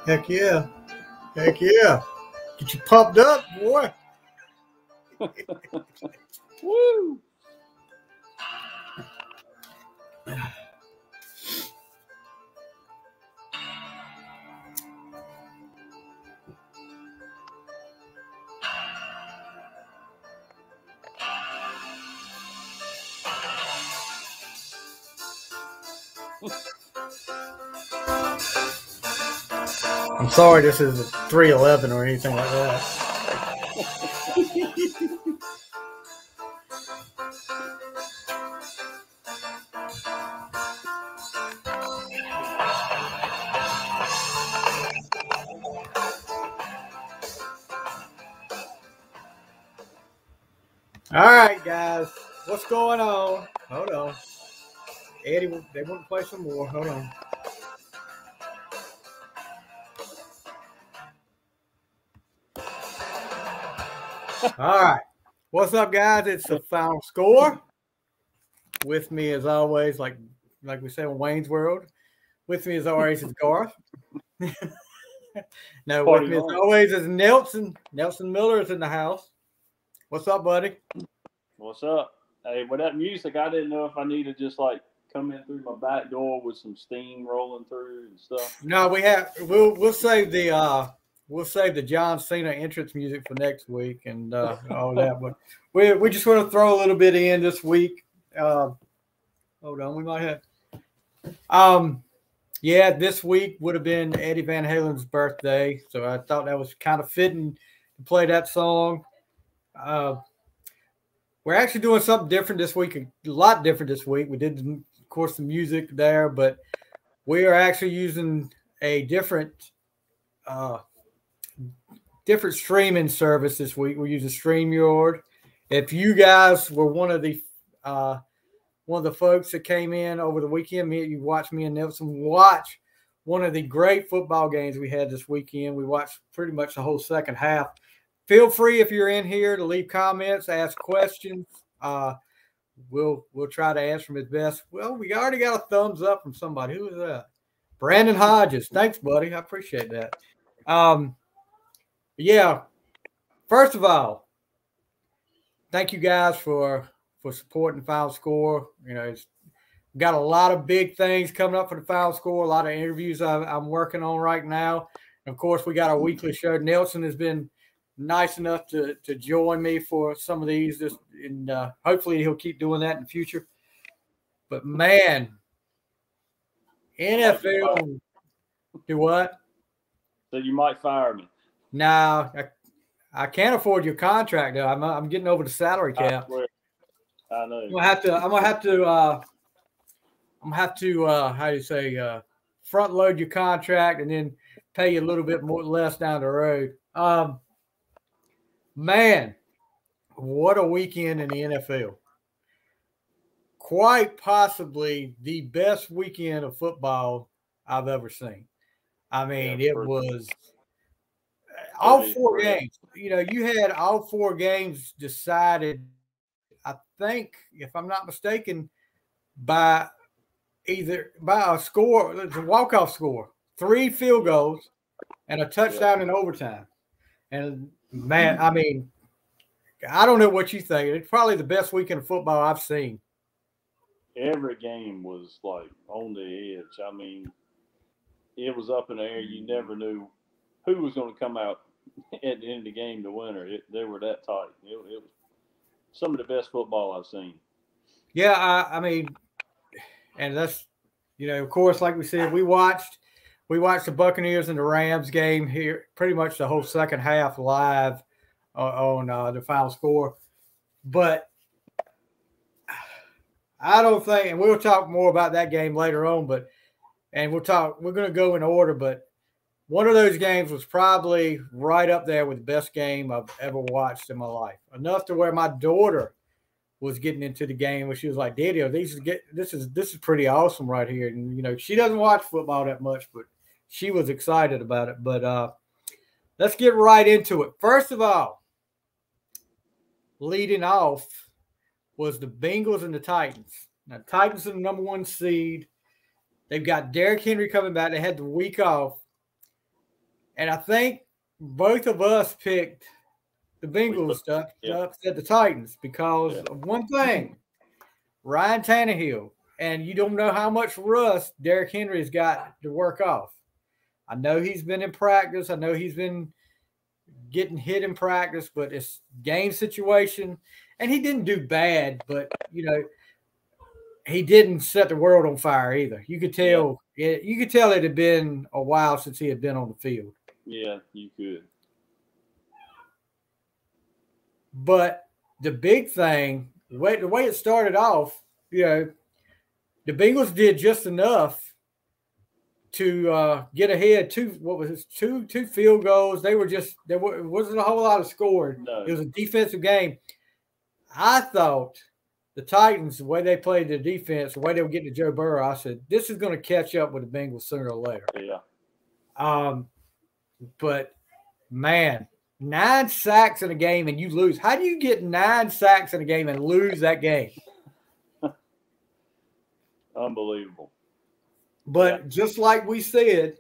Heck yeah. Heck yeah. Get you pumped up, boy. Woo! I'm sorry this is a 311 or anything like that. All right, guys. What's going on? Hold on. Eddie, they want to play some more. Hold on. All right. What's up, guys? It's the final score. With me, as always, like we say in Wayne's World, with me, as always, is Garth. No, Party with me, as on. always, is Nelson. Nelson Miller is in the house. What's up, buddy? What's up? Hey, with that music, I didn't know if I needed to just like come in through my back door with some steam rolling through and stuff. No, we'll save the John Cena entrance music for next week and all that. But we just want to throw a little bit in this week. Hold on, we might have. Yeah, this week would have been Eddie Van Halen's birthday, so I thought that was kind of fitting to play that song. We're actually doing something different this week, a lot different this week. We did, of course, the music there, but we are actually using a different streaming service this week. We're using StreamYard. If you guys were one of the folks that came in over the weekend, you watched me and Nelson watch one of the great football games we had this weekend. We watched pretty much the whole second half. Feel free, if you're in here, to leave comments, ask questions. We'll try to answer them as best. Well, we already got a thumbs up from somebody. Who is that? Brandon Hodges. Thanks, buddy. I appreciate that. Yeah. First of all, thank you guys for supporting the Final Score. You know, it's got a lot of big things coming up for the Final Score. A lot of interviews I'm working on right now. And of course, we got our weekly show. Nelson has been nice enough to join me for some of these, and hopefully he'll keep doing that in the future. But man, NFL, do what? So you might fire me. No, I can't afford your contract though. I'm getting over the salary cap. I know. I'm gonna have to how do you say front load your contract and then pay you a little bit less down the road. Man, what a weekend in the NFL. Quite possibly the best weekend of football I've ever seen. I mean, it was all four games. You know, you had all four games decided, I think, if I'm not mistaken, by a score, it's a walk-off score, 3 field goals, and a touchdown in overtime. And man, I mean, I don't know what you think. It's probably the best weekend of football I've seen. Every game was like on the edge. I mean, it was up in the air. You never knew who was going to come out at the end of the game the winner. They were that tight. It was some of the best football I've seen. Yeah, I mean, and that's, you know, of course, like we said, we watched the Buccaneers and the Rams game here, pretty much the whole second half live on the Final Score. But I don't think, and we'll talk more about that game later on, we're going to go in order, but one of those games was probably right up there with the best game I've ever watched in my life. Enough to where my daughter was getting into the game where she was like, Daddy, this is pretty awesome right here. And, you know, she doesn't watch football that much, but she was excited about it. But let's get right into it. First of all, leading off was the Bengals and the Titans. Now, Titans are the number 1 seed. They've got Derrick Henry coming back. They had the week off. And I think both of us picked the Bengals to upset the Titans because of one thing, Ryan Tannehill. And you don't know how much rust Derrick Henry's got to work off. I know he's been in practice. I know he's been getting hit in practice, but it's game situation. And he didn't do bad, but, he didn't set the world on fire either. You could tell it had been a while since he had been on the field. Yeah, you could. But the big thing, the way it started off, the Bengals did just enough to get ahead. Two field goals. There wasn't a whole lot of scoring. No. It was a defensive game. I thought the Titans, the way they played their defense, the way they were getting to Joe Burrow, I said, this is going to catch up with the Bengals sooner or later. Yeah. But, man, 9 sacks in a game and you lose. How do you get 9 sacks in a game and lose that game? Unbelievable. But just like we said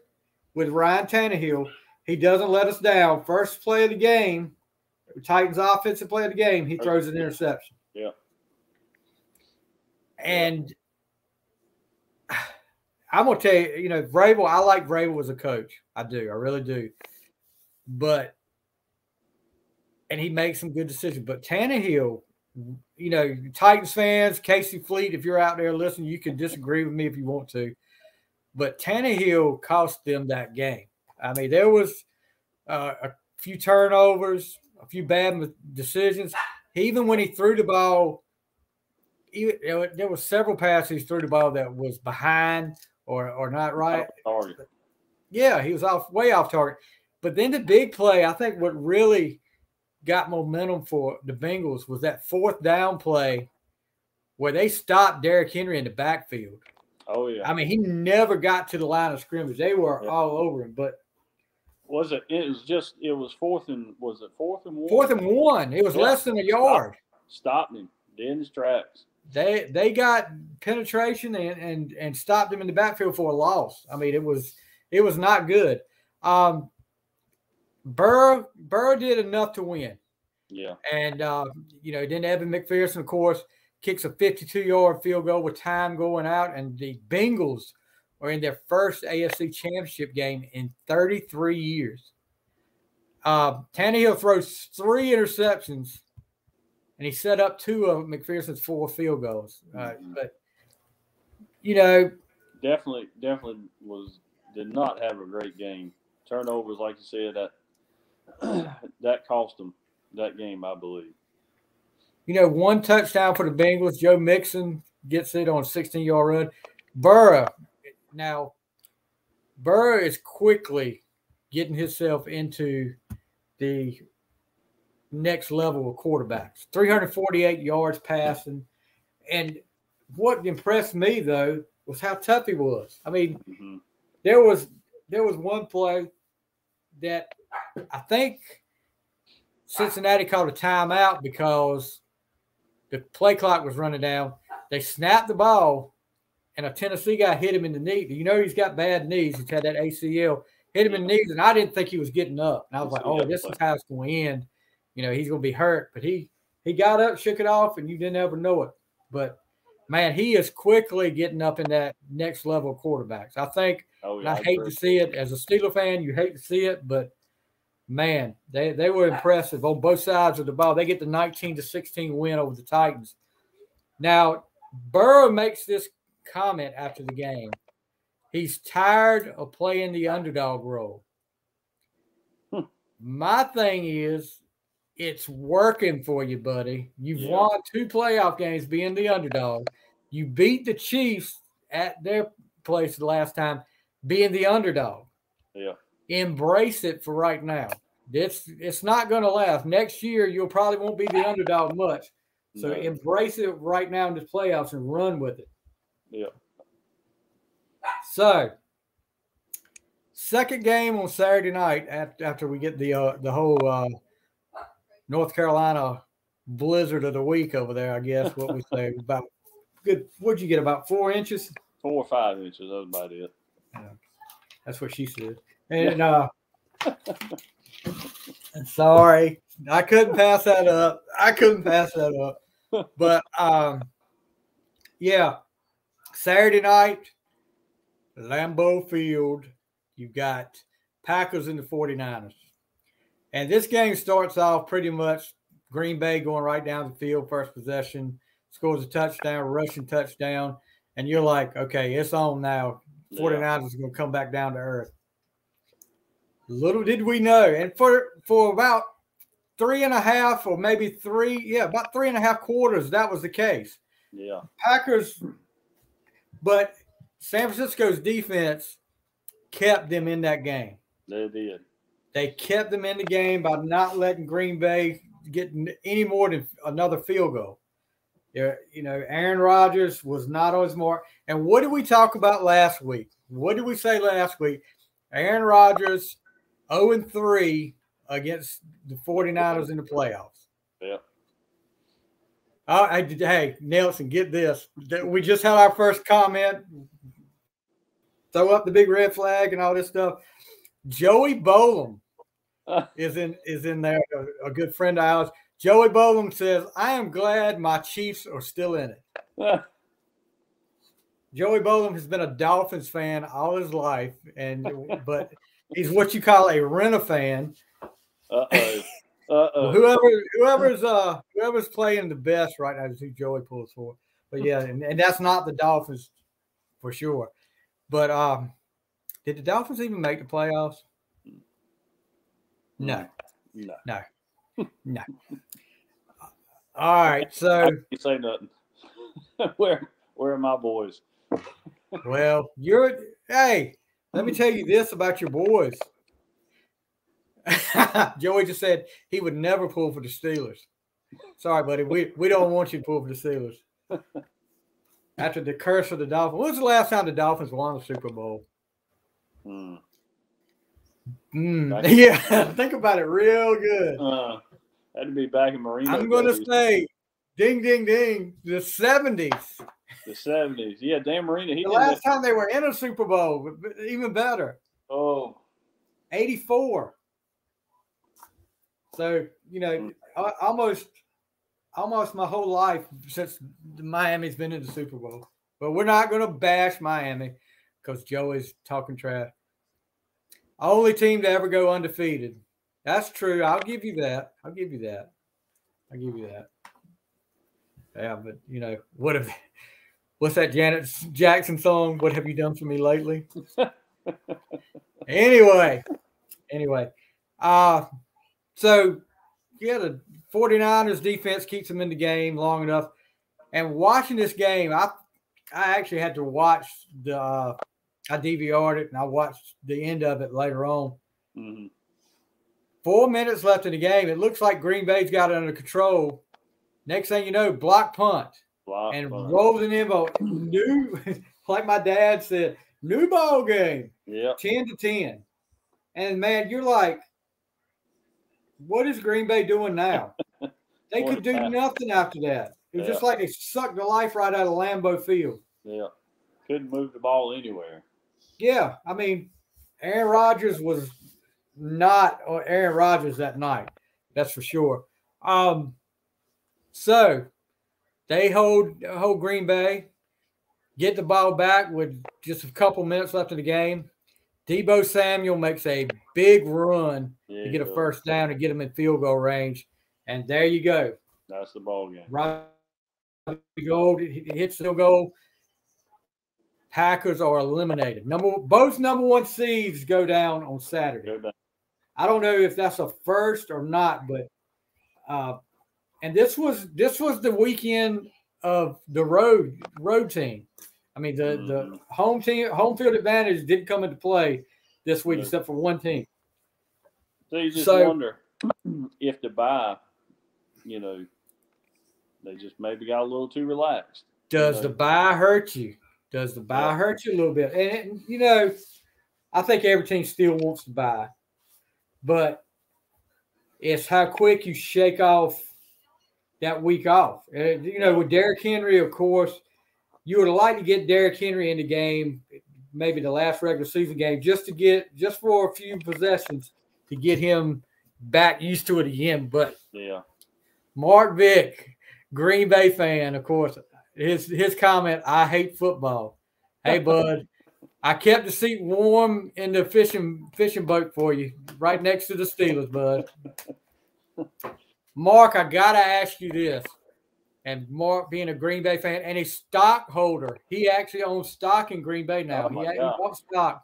with Ryan Tannehill, he doesn't let us down. First play of the game, Titans offensive play of the game, he throws an interception. Yeah. And I'm going to tell you, Vrabel, I like Vrabel as a coach. I do. I really do. And he makes some good decisions. But Tannehill, Titans fans, Casey Fleet, if you're out there listening, you can disagree with me if you want to. But Tannehill cost them that game. I mean, there was a few turnovers, a few bad decisions. Even when he threw the ball, there were several passes he threw the ball that was behind or not right. Yeah, he was way off target. But then the big play, I think what really got momentum for the Bengals was that 4th down play where they stopped Derrick Henry in the backfield. Oh, yeah. I mean, he never got to the line of scrimmage. They were all over him. But it was 4th and 1? 4th and 1. It was less than a yard. Stopped him dead in his tracks. They got penetration and stopped him in the backfield for a loss. I mean, it was not good. Burrow did enough to win. Yeah. And then Evan McPherson, of course, kicks a 52-yard field goal with time going out, and the Bengals are in their first AFC Championship game in 33 years. Tannehill throws 3 interceptions, and he set up 2 of McPherson's 4 field goals. But definitely did not have a great game. Turnovers, like you said, that cost them that game, I believe. 1 touchdown for the Bengals. Joe Mixon gets it on a 16-yard run. Burrow is quickly getting himself into the next level of quarterbacks. 348 yards passing. And what impressed me, though, was how tough he was. I mean, there was one play that I think Cincinnati called a timeout because the play clock was running down. They snapped the ball, and a Tennessee guy hit him in the knee. He's got bad knees. He's had that ACL. Hit him in the knees, and I didn't think he was getting up. And I was like, this is how it's going to end. He's going to be hurt. But he got up, shook it off, and you didn't ever know it. But, man, he is quickly getting up in that next level of quarterbacks. I think, I hate to see it. As a Steeler fan, you hate to see it, but, man, they were impressive on both sides of the ball. They get the 19-16 win over the Titans. Now, Burrow makes this comment after the game. He's tired of playing the underdog role. My thing is, it's working for you, buddy. You've won 2 playoff games being the underdog. You beat the Chiefs at their place the last time being the underdog. Yeah. Embrace it for right now. It's not going to last. Next year, you'll probably won't be the underdog much. So embrace it right now in the playoffs and run with it. Yeah. So, second game on Saturday night after we get the whole North Carolina blizzard of the week over there, I guess, what we say. About good. What'd you get, about 4 inches? 4 or 5 inches. That was about it. Yeah, that's what she said. And Sorry, I couldn't pass that up. But yeah, Saturday night, Lambeau Field, you've got Packers and the 49ers. And this game starts off pretty much Green Bay going right down the field, first possession, scores a touchdown, rushing touchdown, and you're like, okay, it's on now. 49ers are going to come back down to earth. Little did we know. And for about 3.5 or maybe about 3.5 quarters, that was the case. Yeah. Packers, but San Francisco's defense kept them in that game. They did. They kept them in the game by not letting Green Bay get any more than another field goal. Aaron Rodgers was not on his mark. And what did we talk about last week? What did we say last week? Aaron Rodgers 0-3 against the 49ers in the playoffs. Yeah. Hey, Nelson, get this. We just had our first comment. Throw up the big red flag and all this stuff. Joey Bolam is in there, a good friend of ours. Joey Bolam says, I am glad my Chiefs are still in it. Joey Bolam has been a Dolphins fan all his life, but he's what you call a rent-a fan. Whoever's playing the best right now is who Joey pulls for. But yeah, and that's not the Dolphins for sure. But did the Dolphins even make the playoffs? No. All right, so you say nothing. Where are my boys? Well, hey, let me tell you this about your boys. Joey just said he would never pull for the Steelers. Sorry, buddy. We don't want you to pull for the Steelers. After the curse of the Dolphins. When was the last time the Dolphins won the Super Bowl? Yeah, think about it real good. Had to be back in Marino. I'm going to say, ding, ding, ding, the 70s. The 70s. Yeah, Dan Marino. The last time they were in a Super Bowl, even better. Oh. 84. So, almost my whole life since Miami's been in the Super Bowl. But we're not going to bash Miami because Joey's talking trash. Only team to ever go undefeated. That's true. I'll give you that. Yeah, but, what's that Janet Jackson song? What have you done for me lately? Anyway. So, yeah, the 49ers defense keeps them in the game long enough. And watching this game, I actually had to watch I DVR'd it, and I watched the end of it later on. Mm-hmm. 4 minutes left in the game. It looks like Green Bay's got it under control. Next thing you know, block punt. Rolls an envelope. Like my dad said, new ball game. Yeah. 10-10. And, man, you're like, what is Green Bay doing now? They could do nothing after that. It was just like they sucked the life right out of Lambeau Field. Yeah. Couldn't move the ball anywhere. Yeah. I mean, Aaron Rodgers was not Aaron Rodgers that night. That's for sure. So they hold Green Bay, get the ball back with just a couple minutes left in the game. Deebo Samuel makes a big run to get a first down and get him in field goal range. And there you go. That's the ball game. Right. Gold, he hits the goal. Packers are eliminated. Both number one seeds go down on Saturday. I don't know if that's a first or not, but and this was the weekend of the road team. I mean, the home field advantage didn't come into play this week except for one team. So you just wonder if the bye, they just maybe got a little too relaxed. Does the bye hurt you? Does the bye hurt you a little bit? And, I think every team still wants to bye. But it's how quick you shake off that week off. With Derrick Henry, of course, you would like to get Derrick Henry in the game, maybe the last regular season game, just for a few possessions to get him back used to it again. But yeah, Mark Vick, Green Bay fan, of course, his comment, I hate football. Hey, bud, I kept the seat warm in the fishing boat for you, right next to the Steelers, bud. Mark, I got to ask you this. And Mark being a Green Bay fan and a stockholder, he actually owns stock in Green Bay now. He bought stock.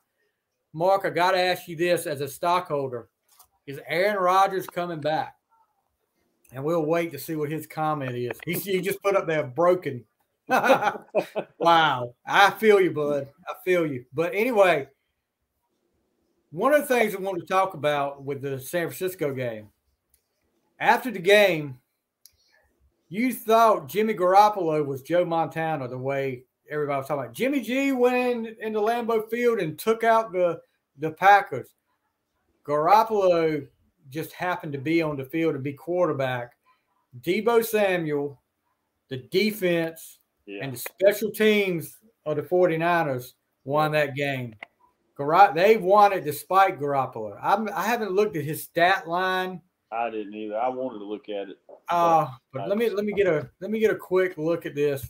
Mark, I got to ask you this as a stockholder. Is Aaron Rodgers coming back? And we'll wait to see what his comment is. He just put up there broken. Wow. I feel you, bud. I feel you. But anyway, one of the things I want to talk about with the San Francisco game, after the game, you thought Jimmy Garoppolo was Joe Montana the way everybody was talking about. Jimmy G went in the Lambeau Field and took out the Packers. Garoppolo just happened to be on the field and be quarterback. Deebo Samuel, the defense, and the special teams of the 49ers won that game. They won it despite Garoppolo. I haven't looked at his stat line. I didn't either. I wanted to look at it. But let me get a quick look at this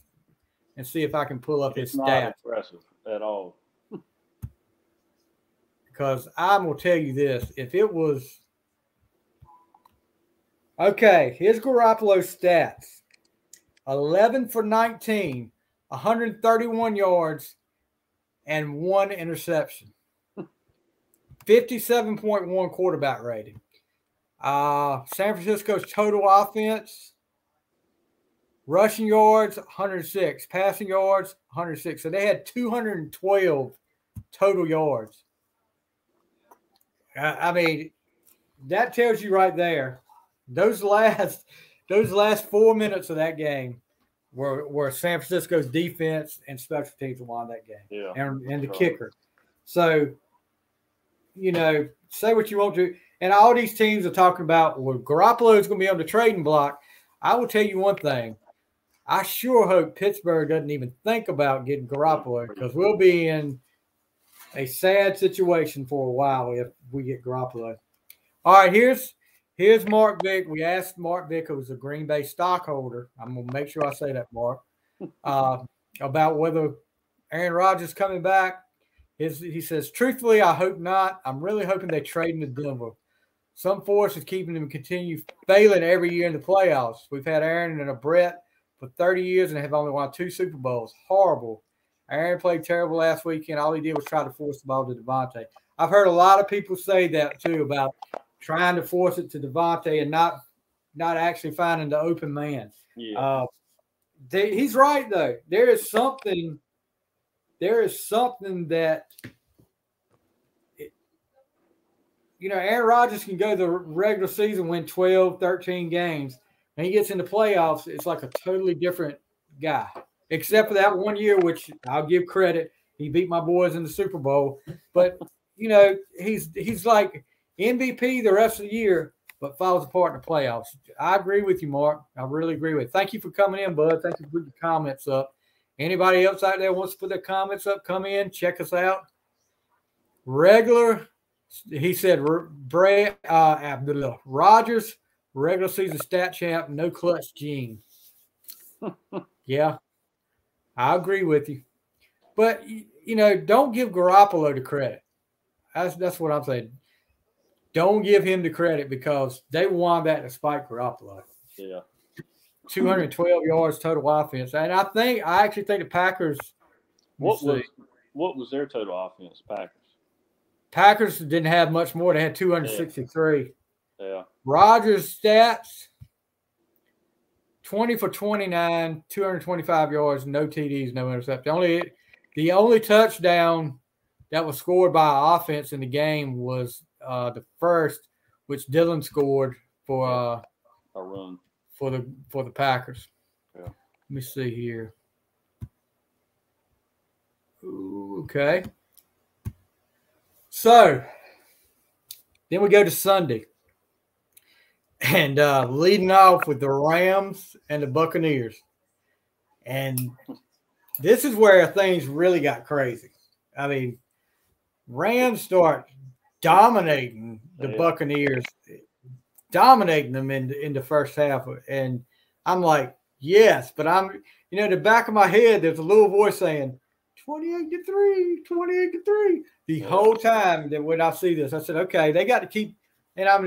and see if I can pull up his stats. Not impressive at all. Because I'm gonna tell you this: if it was okay, here's Garoppolo's stats: 11 for 19, 131 yards, and 1 interception. 57.1 quarterback rating. San Francisco's total offense, rushing yards, 106. Passing yards, 106. So they had 212 total yards. I mean, that tells you right there. Those last 4 minutes of that game were San Francisco's defense and special teams won that game. Yeah. And the kicker. So, say what you want to. And all these teams are talking about, well, Garoppolo is going to be on the trading block. I will tell you one thing. I sure hope Pittsburgh doesn't even think about getting Garoppolo because we'll be in a sad situation for a while if we get Garoppolo. All right, here's Mark Vick. We asked Mark Vick, who was a Green Bay stockholder. I'm going to make sure I say that, Mark, about whether Aaron Rodgers is coming back. He says, truthfully, I hope not. I'm really hoping they trade him to Denver. Some force is keeping him continue failing every year in the playoffs. We've had Aaron and a Brett for 30 years and have only won 2 Super Bowls. Horrible. Aaron played terrible last weekend. All he did was try to force the ball to Devontae. I've heard a lot of people say that, too, about trying to force it to Devontae and not actually finding the open man. Yeah. He's right, though. There is something that Aaron Rodgers can go the regular season, win 12, 13 games, and he gets in the playoffs. It's like a totally different guy, except for that one year, which I'll give credit. He beat my boys in the Super Bowl. But, he's like MVP the rest of the year, but falls apart in the playoffs. I agree with you, Mark. I really agree with you. Thank you for coming in, bud. Thank you for putting the comments up. Anybody else out there wants to put their comments up, come in, check us out. He said, Rodgers, regular season stat champ, no clutch gene. Yeah, I agree with you. But, don't give Garoppolo the credit. That's what I'm saying. Don't give him the credit because they won that despite Garoppolo. Yeah. 212 yards total offense. And I actually think the Packers. What was their total offense, Packers? Packers didn't have much more. They had 263. Yeah. Rodgers' stats, 20 for 29, 225 yards, no TDs, no interceptions. The only touchdown that was scored by offense in the game was the first, which Dillon scored for a run for the Packers. Yeah. Let me see here. Ooh, okay. So then we go to Sunday. And leading off with the Rams and the Buccaneers. And this is where things really got crazy. I mean, Rams start dominating the Buccaneers, dominating them in the first half. And I'm like, yes, but I'm, the back of my head, there's a little voice saying 28-3, 28-3 the whole time that when I see this, I said, okay, they got to keep. And I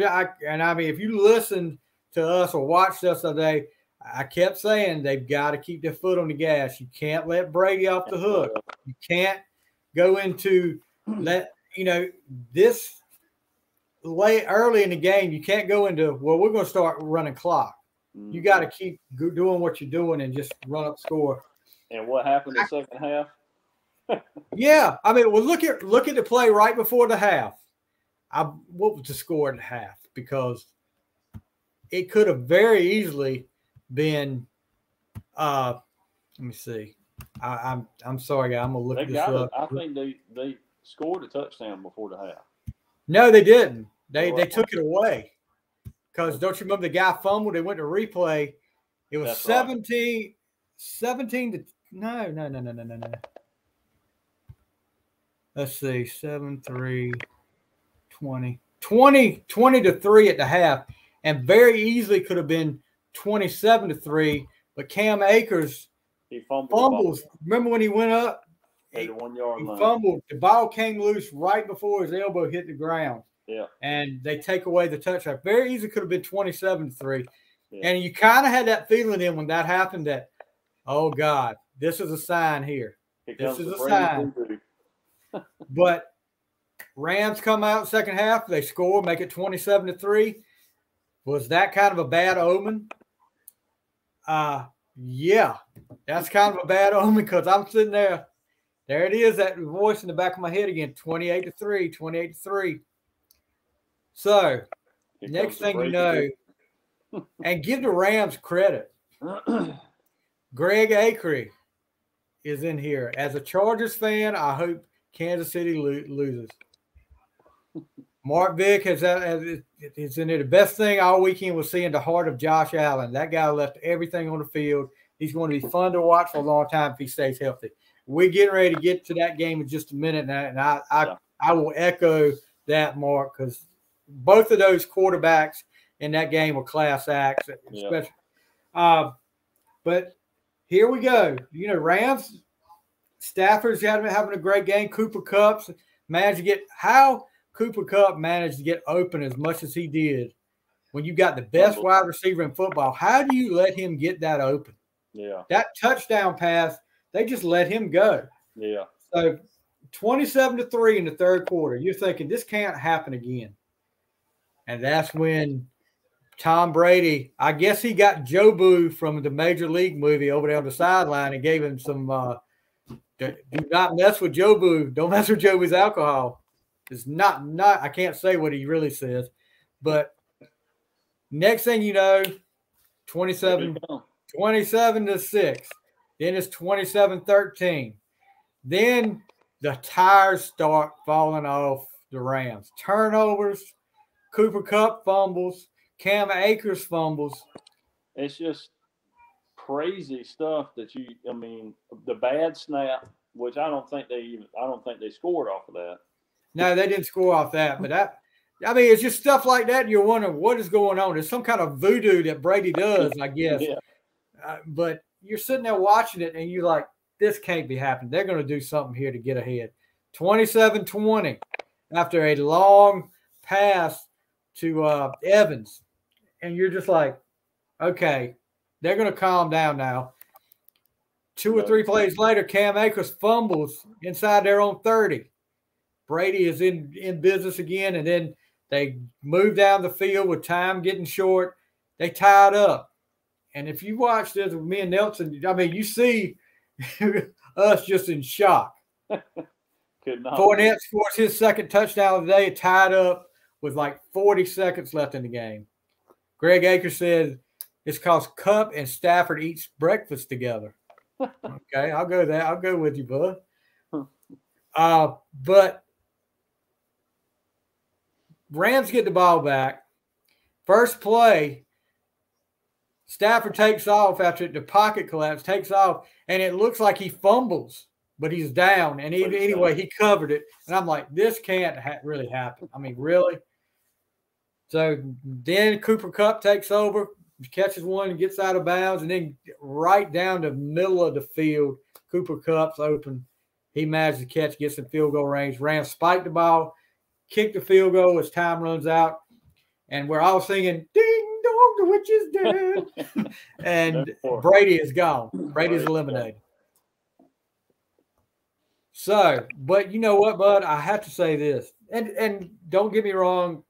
mean, if you listen to us or watched us today, I kept saying they've got to keep their foot on the gas. You can't let Brady off the hook. You can't go into this late early in the game. You can't go into, well, we're going to start running clock. You got to keep doing what you're doing and just run up score. And what happened in the second half? Yeah, I mean, well, look at the play right before the half. What was the score at the half? Because it could have very easily been. Let me see. I'm sorry, guys. I'm gonna look this up. I think they scored a touchdown before the half. No, they didn't. They took it away. Because don't you remember the guy fumbled? They went to replay. It was 17 to no. Let's see, 7-3, 20 to 3 at the half, and very easily could have been 27-3. But Cam Akers he fumbles. Remember when he went up? He fumbled. The ball came loose right before his elbow hit the ground. Yeah. And they take away the touchdown. Very easily could have been 27-3. Yeah. And you kind of had that feeling in when that happened that, oh God, this is a sign here. This is a sign. But Rams come out second half, they score, make it 27-3. Was that kind of a bad omen? Yeah, that's kind of a bad omen because I'm sitting there. There it is, that voice in the back of my head again, 28-3, 28-3. So, next thing you know, and give the Rams credit. Greg Acre is in here. As a Chargers fan, I hope Kansas City loses. Mark Vick is in there. The best thing all weekend was seeing the heart of Josh Allen. That guy left everything on the field. He's going to be fun to watch for a long time if he stays healthy. We're getting ready to get to that game in just a minute, and I will echo that, Mark, because both of those quarterbacks in that game were class acts. Especially. But here we go. Rams, Stafford's having a great game. Cooper Kupp managed to get Cooper Kupp managed to get open as much as he did when you got the best wide receiver in football. How do you let him get that open? Yeah. That touchdown pass, they just let him go. Yeah. So 27-3 in the third quarter. You're thinking this can't happen again. And that's when Tom Brady, I guess he got Jobu from the Major League movie over there on the sideline and gave him some do not mess with Jobu. Don't mess with Jobu's alcohol. It's not I can't say what he really says. But next thing you know, 27-6. Then it's 27-13. Then the tires start falling off the Rams. Turnovers, Cooper Kupp fumbles, Cam Akers fumbles. It's just crazy stuff the bad snap, which I don't think they scored off of that. No, they didn't score off that. But it's just stuff like that. You're wondering what is going on. There's some kind of voodoo that Brady does, I guess. Yeah. But you're sitting there watching it, and you're like, this can't be happening. They're going to do something here to get ahead. 27-20 after a long pass to Evans. And you're just like, okay, they're going to calm down now. 2 or 3 plays later, Cam Akers fumbles inside their own 30. Brady is in business again, and then they move down the field with time getting short. They tied up. And if you watch this with me and Nelson, you see us just in shock. Fournette scores his second touchdown of the day, tied up with like 40 seconds left in the game. Greg Akers said it's because Kupp and Stafford eats breakfast together. Okay, I'll go there. I'll go with you, bud. But Rams get the ball back. First play, Stafford takes off after the pocket collapse, takes off, and it looks like he fumbles. but he's down. And anyway, he covered it. And I'm like, this can't really happen. I mean, really? So then Cooper Kupp takes over, catches one and gets out of bounds, and then right down the middle of the field, Cooper Kupp's open. He manages to catch, gets in field goal range. Rams spike the ball, kick the field goal as time runs out. And we're all singing, ding dong, the witch is dead. And Brady is gone. Brady's eliminated. So, but you know what, bud? I have to say this. And don't get me wrong,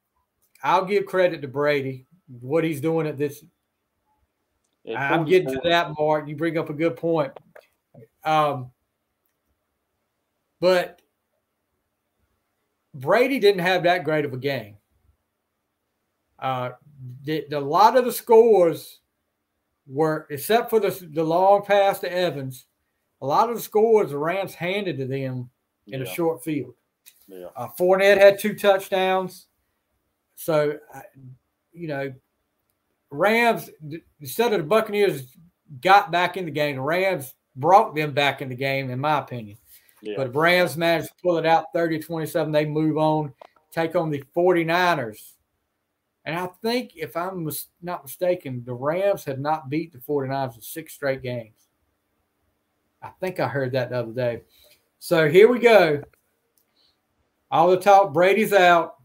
I'll give credit to Brady, what he's doing at this. I'm getting to that, Mark. You bring up a good point. But Brady didn't have that great of a game. A lot of the scores were, except for the long pass to Evans, a lot of the scores the Rams handed to them in a short field. Yeah. Fournette had 2 touchdowns. So, Rams, instead of the Buccaneers got back in the game, the Rams brought them back in the game, in my opinion. Yeah. But the Rams managed to pull it out 30-27. They move on, take on the 49ers. And I think, if I'm not mistaken, the Rams have not beat the 49ers in 6 straight games. I think I heard that the other day. So here we go. All the talk, Brady's out.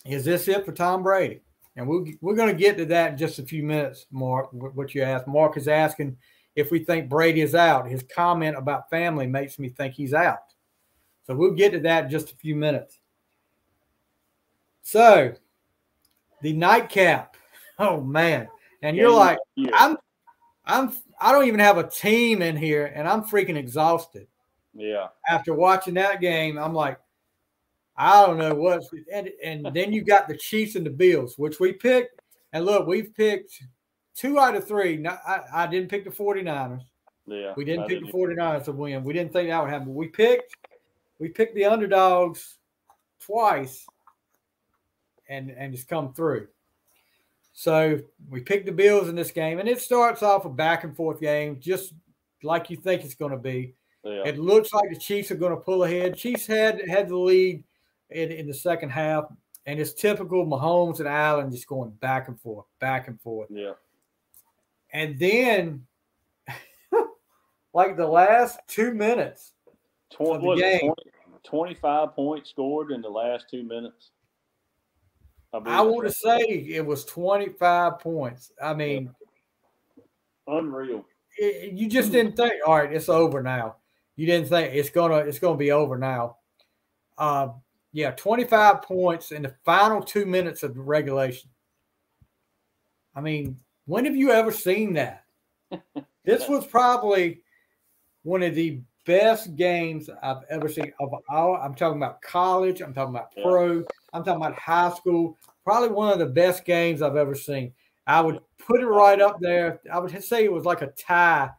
Is this it for Tom Brady? And we're going to get to that in just a few minutes, Mark, what you asked. Mark is asking if we think Brady is out. His comment about family makes me think he's out. So we'll get to that in just a few minutes. So the nightcap. Oh, man. And you're like, I don't even have a team in here, and I'm freaking exhausted. Yeah. After watching that game, I'm like, I don't know what. And then you got the Chiefs and the Bills, which we picked. And look, we've picked 2 out of 3. Now, I didn't pick the 49ers. Yeah. We didn't pick the 49ers to win. We didn't think that would happen. But we picked the underdogs twice and just come through. So we picked the Bills in this game, and it starts off a back-and-forth game, just like you think it's going to be. Yeah. It looks like the Chiefs are going to pull ahead. Chiefs had the lead in the second half, and it's typical Mahomes and Allen just going back and forth, back and forth. Yeah. And then, like the last 2 minutes of the game, 25 points scored in the last 2 minutes. I want to say it was 25 points. I mean, unreal. You just didn't think, all right, it's over now. You didn't think it's gonna be over now. 25 points in the final 2 minutes of the regulation. I mean, when have you ever seen that? This was probably one of the best games I've ever seen. I'm talking about college. I'm talking about pro. I'm talking about high school. Probably one of the best games I've ever seen. I would put it right up there. I would say it was like a tie. I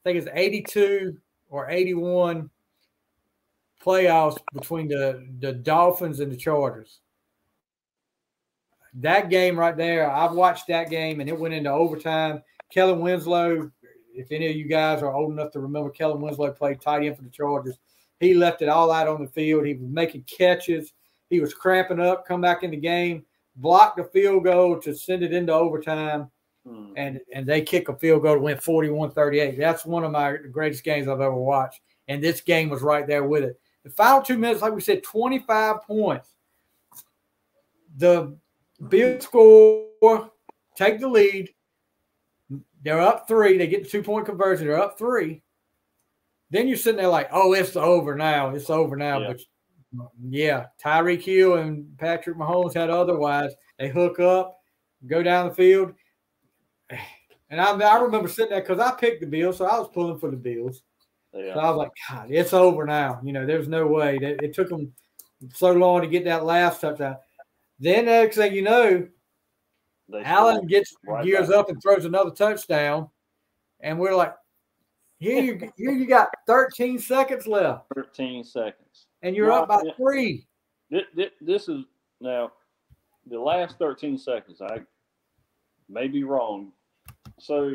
think it's 82 or 81 playoffs between the Dolphins and the Chargers. That game right there, I've watched that game, and it went into overtime. Kellen Winslow, if any of you guys are old enough to remember, Kellen Winslow played tight end for the Chargers. He left it all out on the field. He was making catches. He was cramping up, come back in the game, blocked the field goal to send it into overtime, and they kick a field goal to win 41-38. That's one of my greatest games I've ever watched, and this game was right there with it. The final 2 minutes, like we said, 25 points. The Bills score, take the lead. They're up 3. They get the 2-point conversion. They're up 3. Then you're sitting there like, oh, it's over now. It's over now. Yeah. But yeah, Tyreek Hill and Patrick Mahomes had otherwise. They hook up, go down the field. And I remember sitting there because I picked the Bills, so I was pulling for the Bills. Yeah. So I was like, God, it's over now. There's no way. It took them so long to get that last touchdown. Then next thing you know, Allen gets gears up and throws another touchdown. And we're like, here you got 13 seconds left. 13 seconds. And you're up by 3. This is now the last 13 seconds. I may be wrong. So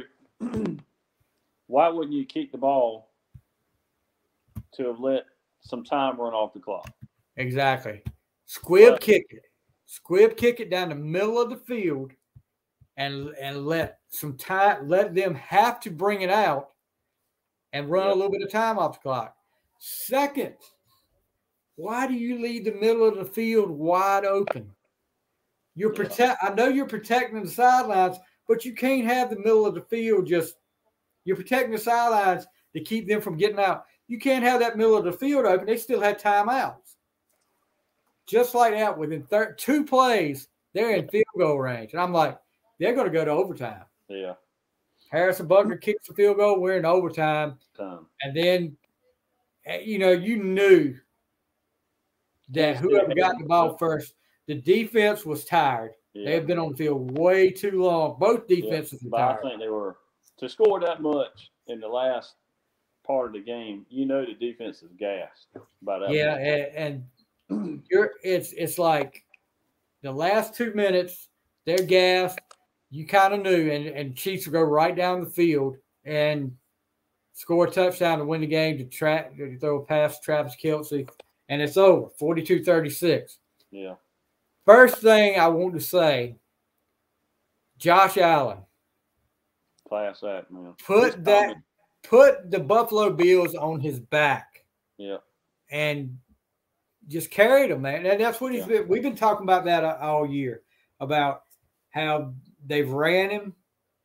why wouldn't you kick the ball to have let some time run off the clock. Exactly. Squib kick it down the middle of the field, and let some time, let them have to bring it out and run a little bit of time off the clock. Second, why do you leave the middle of the field wide open? I know you're protecting the sidelines, but you can't have the middle of the field you're protecting the sidelines to keep them from getting out. You can't have that middle of the field open. They still had timeouts. Just like that, within 2 plays, they're in field goal range. And I'm like, they're going to go to overtime. Yeah. Harrison Buckner kicks the field goal. We're in overtime. And then, you knew that whoever got the ball first, the defense was tired. Yeah. They had been on the field way too long. Both defenses were tired. I think they were – to score that much in the last part of the game, the defense is gassed by that. Yeah, and it's like the last 2 minutes, they're gassed. You kind of knew, and Chiefs will go right down the field and score a touchdown to win the game to throw a pass to Travis Kelce, and it's over, 42-36. Yeah. First thing I want to say, Josh Allen. Class act, man. Put the Buffalo Bills on his back. Yeah. And just carried him, man. And that's what he's been. We've been talking about that all year, about how they've ran him,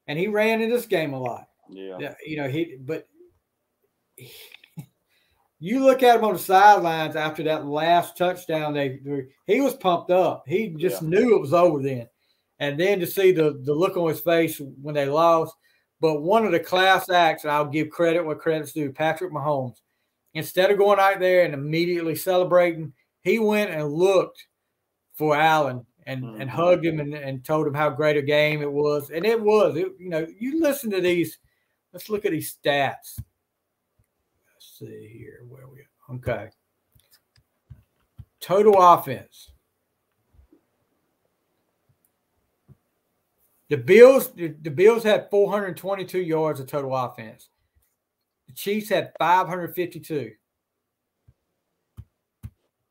and he ran in this game a lot. Yeah. You look at him on the sidelines after that last touchdown he was pumped up. He just knew it was over then. And then to see the look on his face when they lost. But one of the class acts, and I'll give credit where credit's due, Patrick Mahomes, instead of going out there and immediately celebrating, he went and looked for Allen and hugged him and told him how great a game it was. And it was. You listen to these. Let's look at these stats. Let's see here where we are. Okay. Total offense. The Bills had 422 yards of total offense. The Chiefs had 552.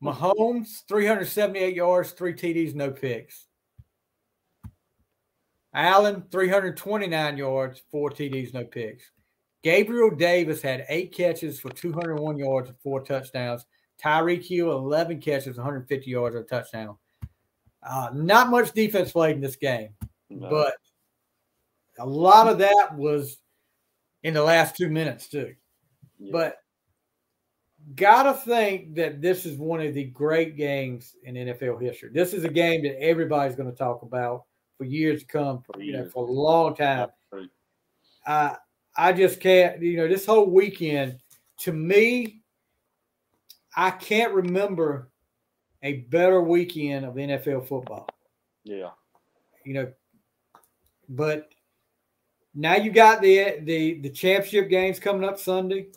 Mahomes, 378 yards, 3 TDs, no picks. Allen, 329 yards, 4 TDs, no picks. Gabriel Davis had 8 catches for 201 yards and 4 touchdowns. Tyreek Hill, 11 catches, 150 yards and a touchdown. Not much defense played in this game. No. But a lot of that was in the last 2 minutes too. Yeah. But gotta think that this is one of the great games in NFL history. This is a game that everybody's going to talk about for years to come, for a long time. I just can't, this whole weekend, to me, I can't remember a better weekend of NFL football. Yeah. But now you got the championship games coming up Sunday.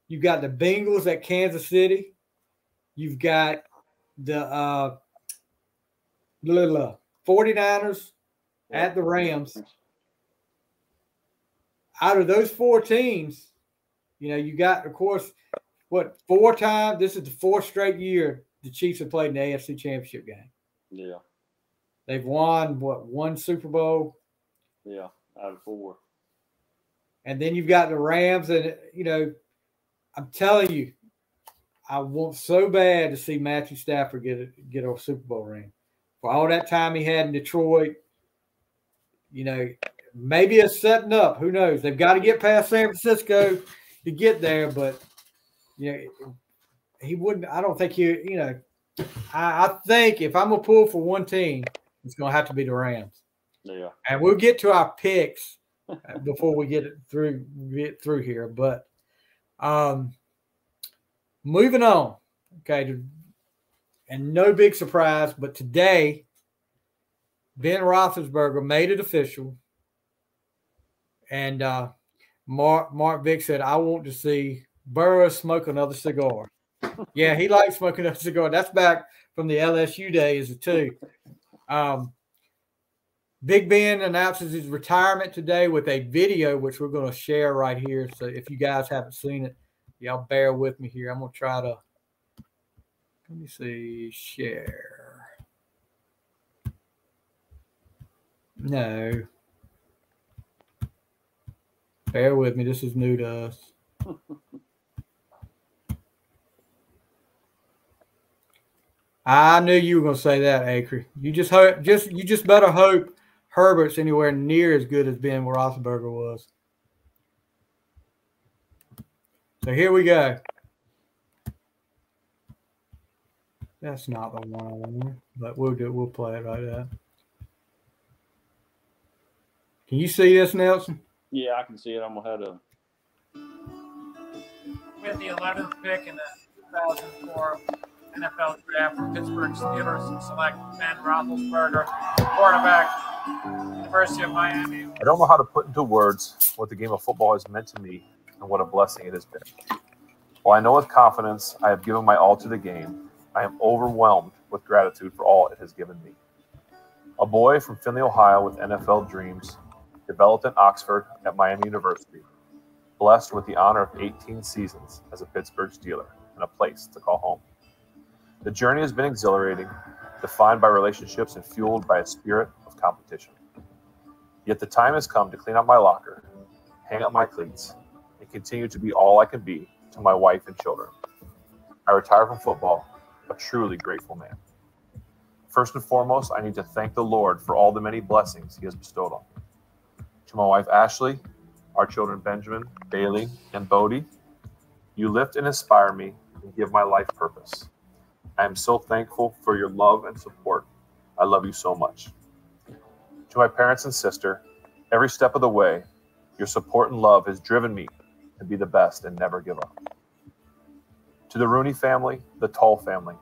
You've got the Bengals at Kansas City. You've got the 49ers at the Rams. Out of those 4 teams, you got, of course, 4 times. This is the 4th straight year the Chiefs have played in the AFC Championship game. Yeah. They've won, 1 Super Bowl? Yeah, out of 4. And then you've got the Rams, and, I'm telling you, I want so bad to see Matthew Stafford get a Super Bowl ring. For all that time he had in Detroit, maybe it's setting up. Who knows? They've got to get past San Francisco to get there, but, he wouldn't – I don't think he – I think if I'm going to pull for one team, it's going to have to be the Rams. Yeah. And we'll get to our picks before we get through here. But moving on, okay, and no big surprise, but today Ben Roethlisberger made it official, and Mark Vick said, "I want to see Burrow smoke another cigar." Yeah, he likes smoking another cigar. That's back from the LSU days too. Big Ben announces his retirement today with a video, which we're going to share right here. So if you guys haven't seen it, Y'all bear with me here. I'm going to try to, let me see, share. No. Bear with me. This is new to us. I knew you were going to say that, Acre. You just better hope Herbert's anywhere near as good as Ben Roethlisberger was. So here we go. That's not the one I want, but we'll play it right now. Can you see this, Nelson? Yeah, I can see it. I'm gonna have to. With the 11th pick in the 2004 NFL Draft, Pittsburgh Steelers select Ben Roethlisberger, quarterback, University of Miami. I don't know how to put into words what the game of football has meant to me and what a blessing it has been. While I know with confidence I have given my all to the game, I am overwhelmed with gratitude for all it has given me. A boy from Findlay, Ohio with NFL dreams, developed in Oxford at Miami University, blessed with the honor of 18 seasons as a Pittsburgh Steeler and a place to call home. The journey has been exhilarating, defined by relationships and fueled by a spirit of competition. Yet the time has come to clean up my locker, hang up my cleats, and continue to be all I can be to my wife and children. I retire from football, a truly grateful man. First and foremost, I need to thank the Lord for all the many blessings he has bestowed on me. To my wife, Ashley, our children, Benjamin, Bailey, and Bodie, you lift and inspire me and give my life purpose. I am so thankful for your love and support. I love you so much. To my parents and sister, every step of the way, your support and love has driven me to be the best and never give up. To the Rooney family, the Tull family,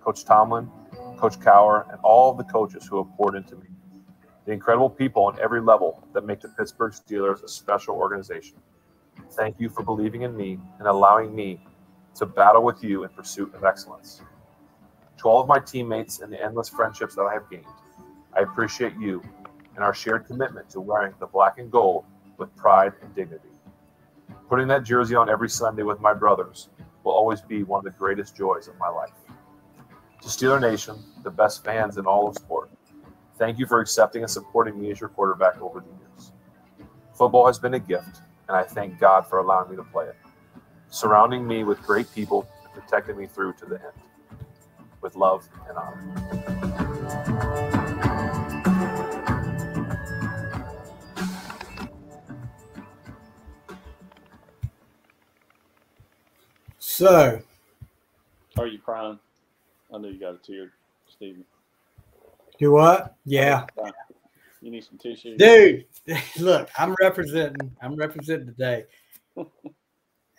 Coach Tomlin, Coach Cower, and all of the coaches who have poured into me, the incredible people on every level that make the Pittsburgh Steelers a special organization. Thank you for believing in me and allowing me to battle with you in pursuit of excellence. To all of my teammates and the endless friendships that I have gained, I appreciate you and our shared commitment to wearing the black and gold with pride and dignity. Putting that jersey on every Sunday with my brothers will always be one of the greatest joys of my life. To Steeler Nation, the best fans in all of sport, thank you for accepting and supporting me as your quarterback over the years. Football has been a gift, and I thank God for allowing me to play it, surrounding me with great people and protecting me through to the end. With love and honor. So, Are you crying? I know you got a tear, Stevie. do what? Yeah. You need some tissue, dude. Look, I'm representing today.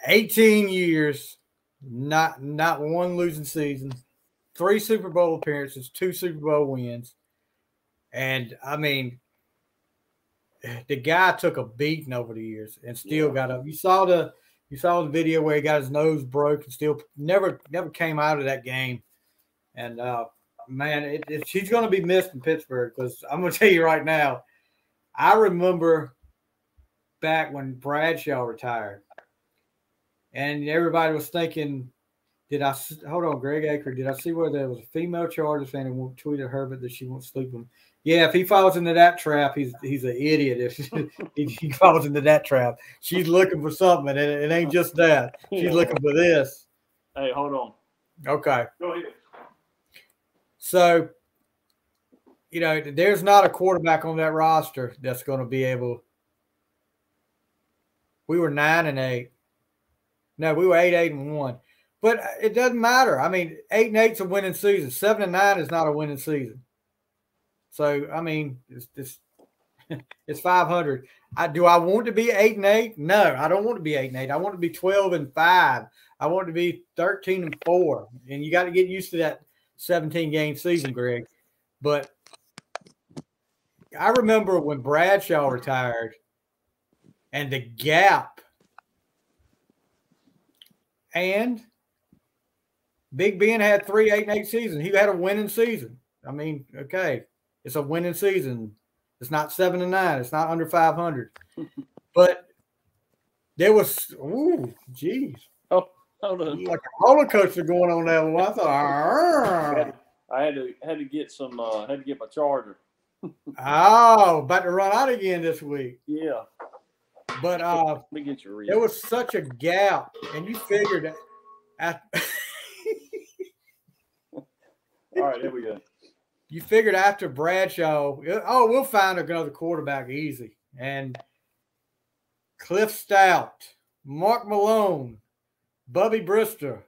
18 years, not one losing season, 3 Super Bowl appearances, 2 Super Bowl wins, and I mean, the guy took a beating over the years and still got up. You saw the video where he got his nose broke and still never came out of that game. And man, he's going to be missed in Pittsburgh because I'm going to tell you right now, I remember back when Bradshaw retired, and everybody was thinking, hold on, Greg Aker, did I see where there was a female Chargers fan who tweeted Herbert that she won't sleep with him? Yeah, if he falls into that trap, he's an idiot. If he falls into that trap, she's looking for something, and it ain't just that. She's looking for this. Hey, hold on. Okay. Go ahead. So, there's not a quarterback on that roster that's going to be able. We were 9-8. No, we were 8-1. But it doesn't matter. I mean, 8-8's a winning season. 7-9 is not a winning season. So, I mean, it's 500. Do I want to be 8-8? No, I don't want to be 8-8. I want to be 12-5. I want to be 13-4. And you got to get used to that 17-game season, Greg. But I remember when Bradshaw retired and the gap, and Big Ben had 3 8-8 seasons. He had a winning season. I mean, okay, it's a winning season. It's not 7-9. It's not under 500. But there was, geez. Oh, hold on. Like a roller coaster going on there. I thought, I had to get some. Had to get my charger. oh, about to run out again this week. Yeah. But let me get your read. there was such a gap, and you figured that. All right, here we go. You figured after Bradshaw, oh, we'll find another quarterback easy. And Cliff Stout, Mark Malone, Bubby Brister,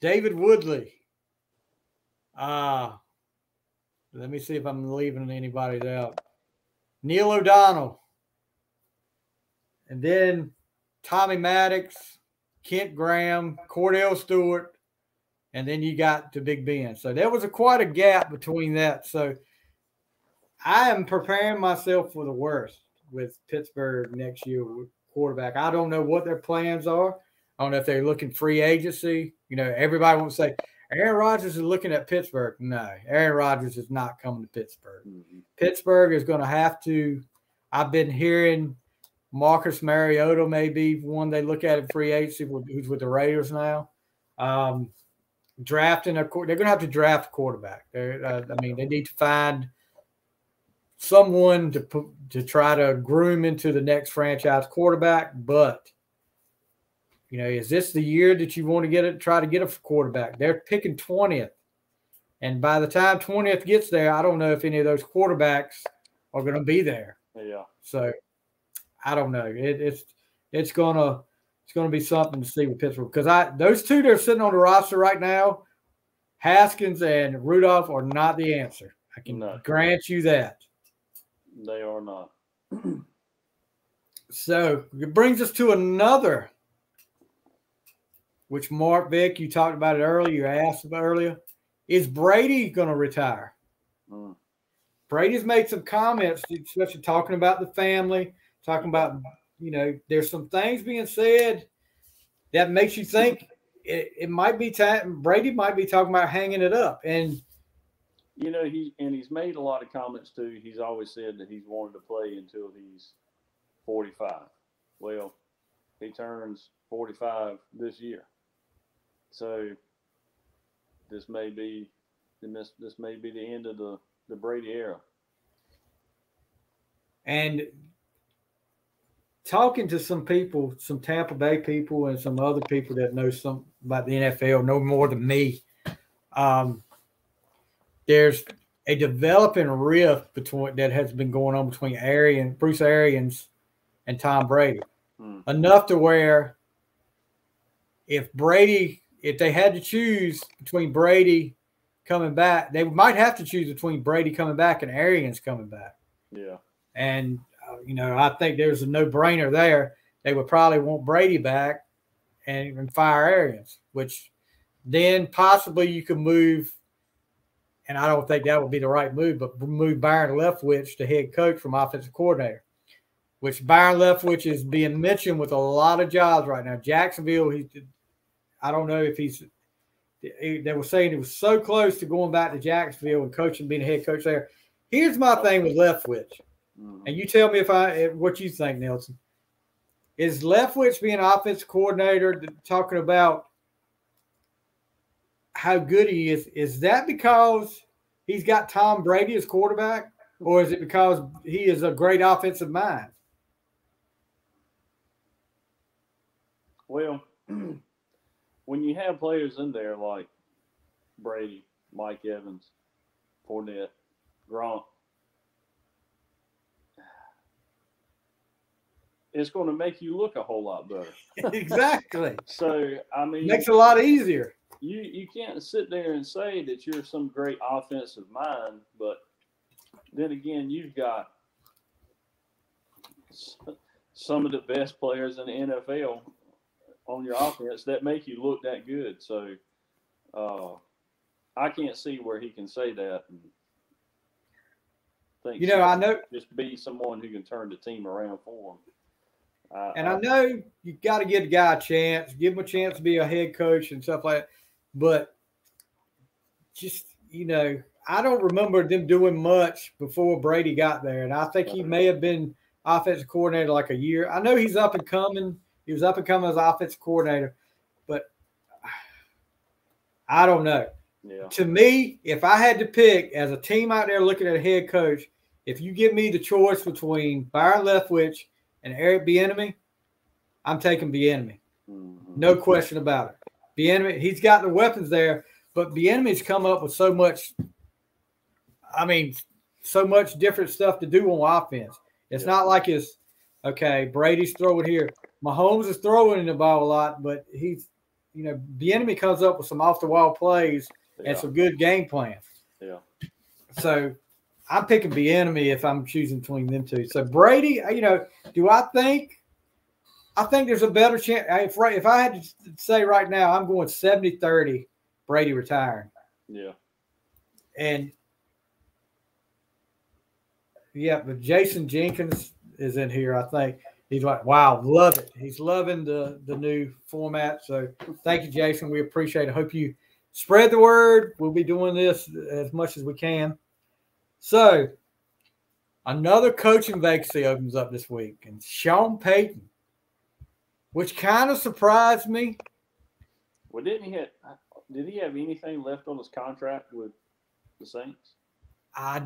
David Woodley. Let me see if I'm leaving anybody out. Neil O'Donnell. And then Tommy Maddox, Kent Graham, Cordell Stewart, and then you got to Big Ben. So there was quite a gap between that. So I am preparing myself for the worst with Pittsburgh next year with quarterback. I don't know what their plans are. I don't know if they're looking free agency. You know, everybody wants to say, Aaron Rodgers is looking at Pittsburgh. No, Aaron Rodgers is not coming to Pittsburgh. Mm-hmm. Pittsburgh is going to have to – I've been hearing Marcus Mariota may be one they look at in free agency, who's with the Raiders now. Drafting they're going to have to draft a quarterback. I mean, they need to find someone to try to groom into the next franchise quarterback. But you know, is this the year that you want to try to get a quarterback? They're picking 20th, and by the time 20th gets there, I don't know if any of those quarterbacks are going to be there. Yeah. So I don't know. It's gonna be something to see with Pittsburgh because those two that are sitting on the roster right now, Haskins and Rudolph, are not the answer. I can grant you that. They are not. So it brings us to another, which Mark Vick, you talked about it earlier. You asked about earlier. Is Brady going to retire? Brady's made some comments, especially talking about the family, talking about, you know, there's some things being said that makes you think it might be time. Brady might be talking about hanging it up. And, you know, he's made a lot of comments too. He's always said that he's wanted to play until he's 45. Well, he turns 45 this year. So this may be the end of the Brady era. And talking to some people, some Tampa Bay people and some other people that know some about the NFL, know more than me, there's a developing rift that has been going on between Bruce Arians and Tom Brady. Enough to where if they had to choose between Brady coming back, they might have to choose between Brady coming back and Arians coming back. Yeah. And, you know, I think there's a no-brainer there. They would probably want Brady back and fire Arians, which then possibly you could move, and I don't think that would be the right move, but move Byron Leftwich to head coach from offensive coordinator, which Byron Leftwich is being mentioned with a lot of jobs right now. Jacksonville, I don't know if they were saying it was so close to going back to Jacksonville and coaching, being a head coach there. Here's my thing with Leftwich. And you tell me what you think, Nelson. Is Leftwich being offensive coordinator talking about how good he is that because he's got Tom Brady as quarterback, or is it because he is a great offensive mind? Well, when you have players in there like Brady, Mike Evans, Fournette, Gronk, it's going to make you look a whole lot better. Exactly. So, I mean, makes it a lot easier. You can't sit there and say that you're some great offensive mind, but then again, you've got some of the best players in the NFL on your offense that make you look that good. So, I can't see where he can say that and think, you know, I know, just be someone who can turn the team around for him. I know you got to give the guy a chance, give him a chance to be a head coach and stuff like that. But just, you know, I don't remember them doing much before Brady got there. And I think he may have been offensive coordinator like a year. I know he's up and coming. He was up and coming as offensive coordinator. But I don't know. Yeah. To me, if I had to pick as a team out there looking at a head coach, if you give me the choice between Byron Leftwich and Eric Bieniemy, I'm taking Bieniemy. Mm-hmm. No question about it. Bieniemy, he's got the weapons there, but Bieniemy's come up with so much. I mean, so much different stuff to do on offense. It's not like it's okay. Brady's throwing here. Mahomes is throwing the ball a lot, but he's, Bieniemy comes up with some off the wall plays and some good game plans. Yeah. So I'm picking Bieniemy if I'm choosing between them two. So Brady, do I think? I think there's a better chance. If I had to say right now, I'm going 70-30 Brady retiring. Yeah. And yeah, but Jason Jenkins is in here, I think. He's like, wow, love it. He's loving the new format. So thank you, Jason. We appreciate it. Hope you spread the word. We'll be doing this as much as we can. So another coaching vacancy opens up this week, and Sean Payton, which kind of surprised me. Well, did he have anything left on his contract with the Saints? I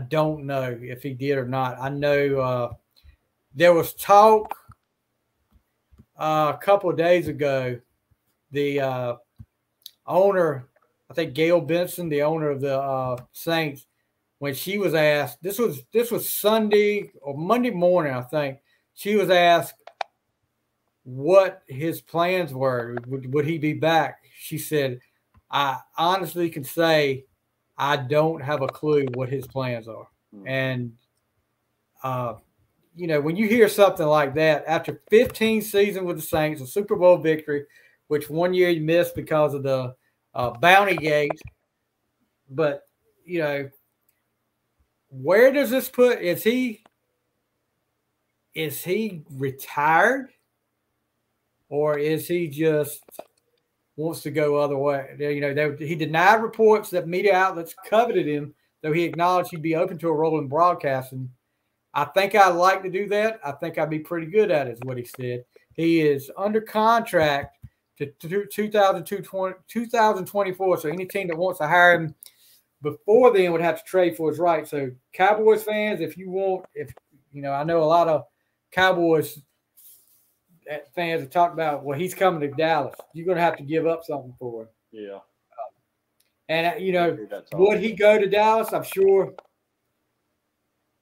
don't know if he did or not. I know there was talk a couple of days ago. The owner, I think Gail Benson, the owner of the Saints, when she was asked, this was Sunday or Monday morning, I think, she was asked what his plans were. Would he be back? She said, I honestly can say I don't have a clue what his plans are. And, when you hear something like that, after 15 seasons with the Saints, a Super Bowl victory, which one year you missed because of the bounty gate, but, where does this put? Is he retired, or is he just wants to go other way? He denied reports that media outlets coveted him, though he acknowledged he'd be open to a role in broadcasting. I think I'd like to do that. I think I'd be pretty good at it, is what he said. He is under contract to 2024, so any team that wants to hire him before then would have to trade for his rights. So Cowboys fans, I know a lot of Cowboys fans have talked about, well, he's coming to Dallas. You're going to have to give up something for him. Yeah. And, would he go to Dallas? I'm sure.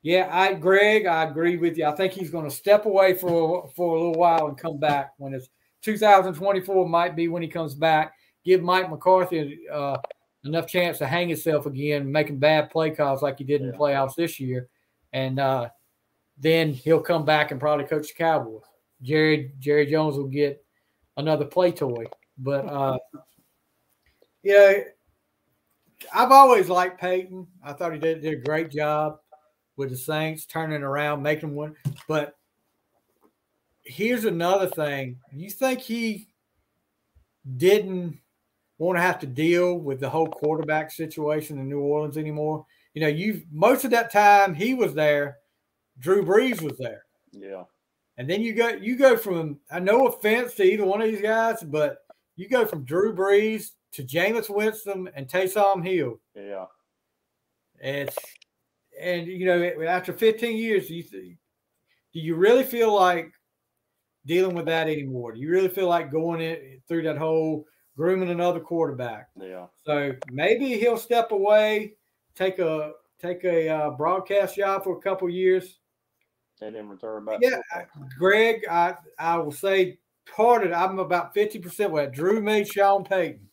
Yeah, Greg, I agree with you. I think he's going to step away for a little while and come back when it's 2024 might be when he comes back. Give Mike McCarthy enough chance to hang himself again, making bad play calls like he did in the playoffs this year. And then he'll come back and probably coach the Cowboys. Jerry Jones will get another play toy. But, I've always liked Payton. I thought he did a great job with the Saints, turning around, making them win. But here's another thing. You think he didn't want to have to deal with the whole quarterback situation in New Orleans anymore? Most of that time he was there, Drew Brees was there. Yeah. And then you go from, no offense to either one of these guys, but you go from Drew Brees to Jameis Winston and Taysom Hill. Yeah. After 15 years, do you really feel like dealing with that anymore? Do you really feel like going through that whole grooming another quarterback? Yeah. So maybe he'll step away, take a broadcast job for a couple of years. And then return back. Yeah, Greg, I will say I'm about 50% with that. Drew made Sean Payton.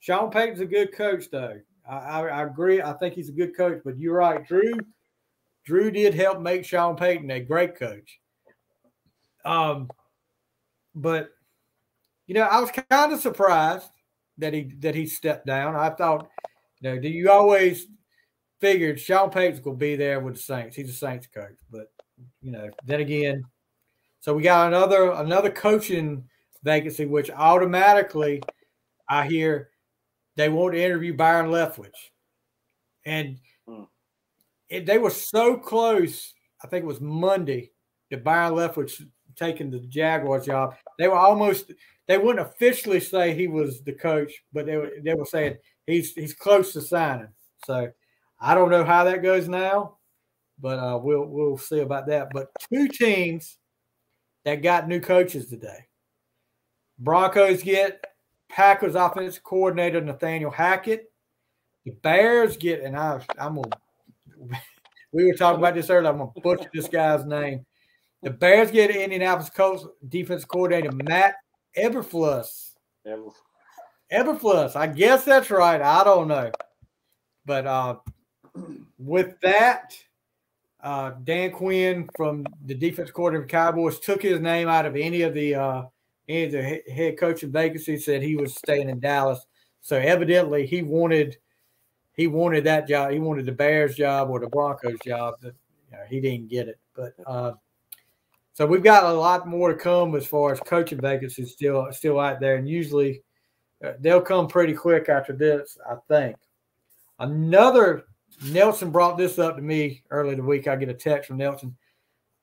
Sean Payton's a good coach, though. I agree. I think he's a good coach, but you're right. Drew did help make Sean Payton a great coach. But I was kind of surprised that he stepped down. I thought, you always figured Sean Payton's going to be there with the Saints. He's a Saints coach, but then again, so we got another coaching vacancy, which automatically I hear they want to interview Byron Leftwich. And they were so close, I think it was Monday, that Byron Leftwich taking the Jaguars job. They wouldn't officially say he was the coach, but they were saying he's close to signing. So I don't know how that goes now, but we'll see about that. But two teams that got new coaches today. Broncos get Packers offensive coordinator Nathaniel Hackett. The Bears get, and we were talking about this earlier. I'm gonna butcher this guy's name. The Bears get Indianapolis Colts defense coordinator Matt Eberflus. Eberflus. I guess that's right. I don't know. But with that, Dan Quinn from the defense coordinator of the Cowboys took his name out of any of the head coaching vacancies, said he was staying in Dallas. So evidently he wanted that job. He wanted the Bears job or the Broncos job. He didn't get it. But so we've got a lot more to come as far as coaching vacancies still out there. And usually they'll come pretty quick after this, I think. Nelson brought this up to me earlier the week. I get a text from Nelson.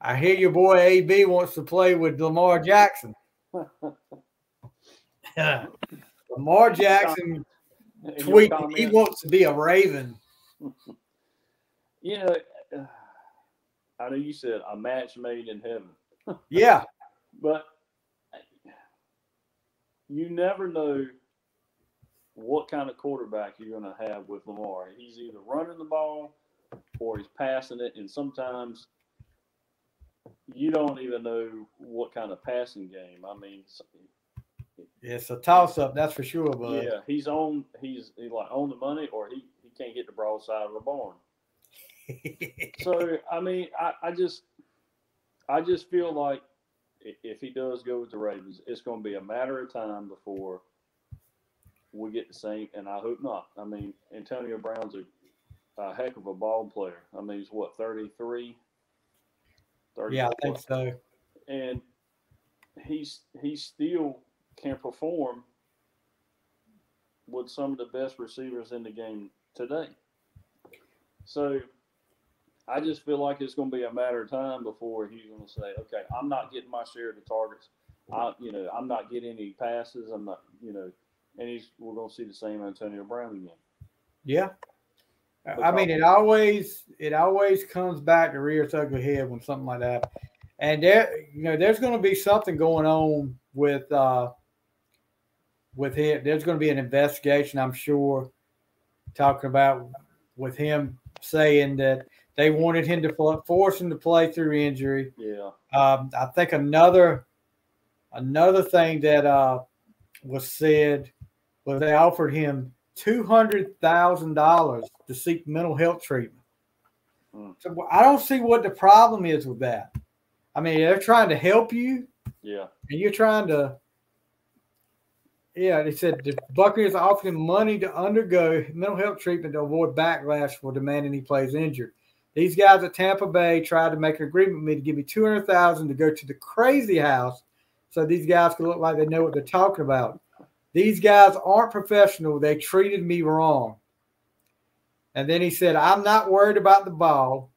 I hear your boy AB wants to play with Lamar Jackson. Lamar Jackson tweeted he wants to be a Raven. I know you said a match made in heaven. Yeah. But you never know what kind of quarterback you're going to have with Lamar. He's either running the ball or he's passing it, and sometimes you don't even know what kind of passing game. I mean, it's a toss-up, that's for sure, bud. Yeah, he's like on the money, or he can't get the broadside of the barn. So I mean, I just feel like if he does go with the Ravens, it's going to be a matter of time before we get the same, and I hope not. I mean, Antonio Brown's a heck of a ball player. I mean, he's what, 33? Yeah, I think so. And he still can perform with some of the best receivers in the game today. So I just feel like it's going to be a matter of time before he's going to say, okay, I'm not getting my share of the targets. I'm not getting any passes. I'm not, and we're going to see the same Antonio Brown again. Yeah. I mean, it always comes back to rear its ugly head when something like that. And there's going to be something going on with him. There's going to be an investigation, I'm sure, talking about with him saying that they wanted him to force him to play through injury. Yeah. I think another thing that was said was they offered him $200,000 to seek mental health treatment. So I don't see what the problem is with that. I mean, they're trying to help you. Yeah. And you're trying to. Yeah, they said the Buccaneers offered him money to undergo mental health treatment to avoid backlash for demanding he plays injured. These guys at Tampa Bay tried to make an agreement with me to give me $200,000 to go to the crazy house so these guys can look like they know what they're talking about. These guys aren't professional. They treated me wrong. And then he said, I'm not worried about the ball.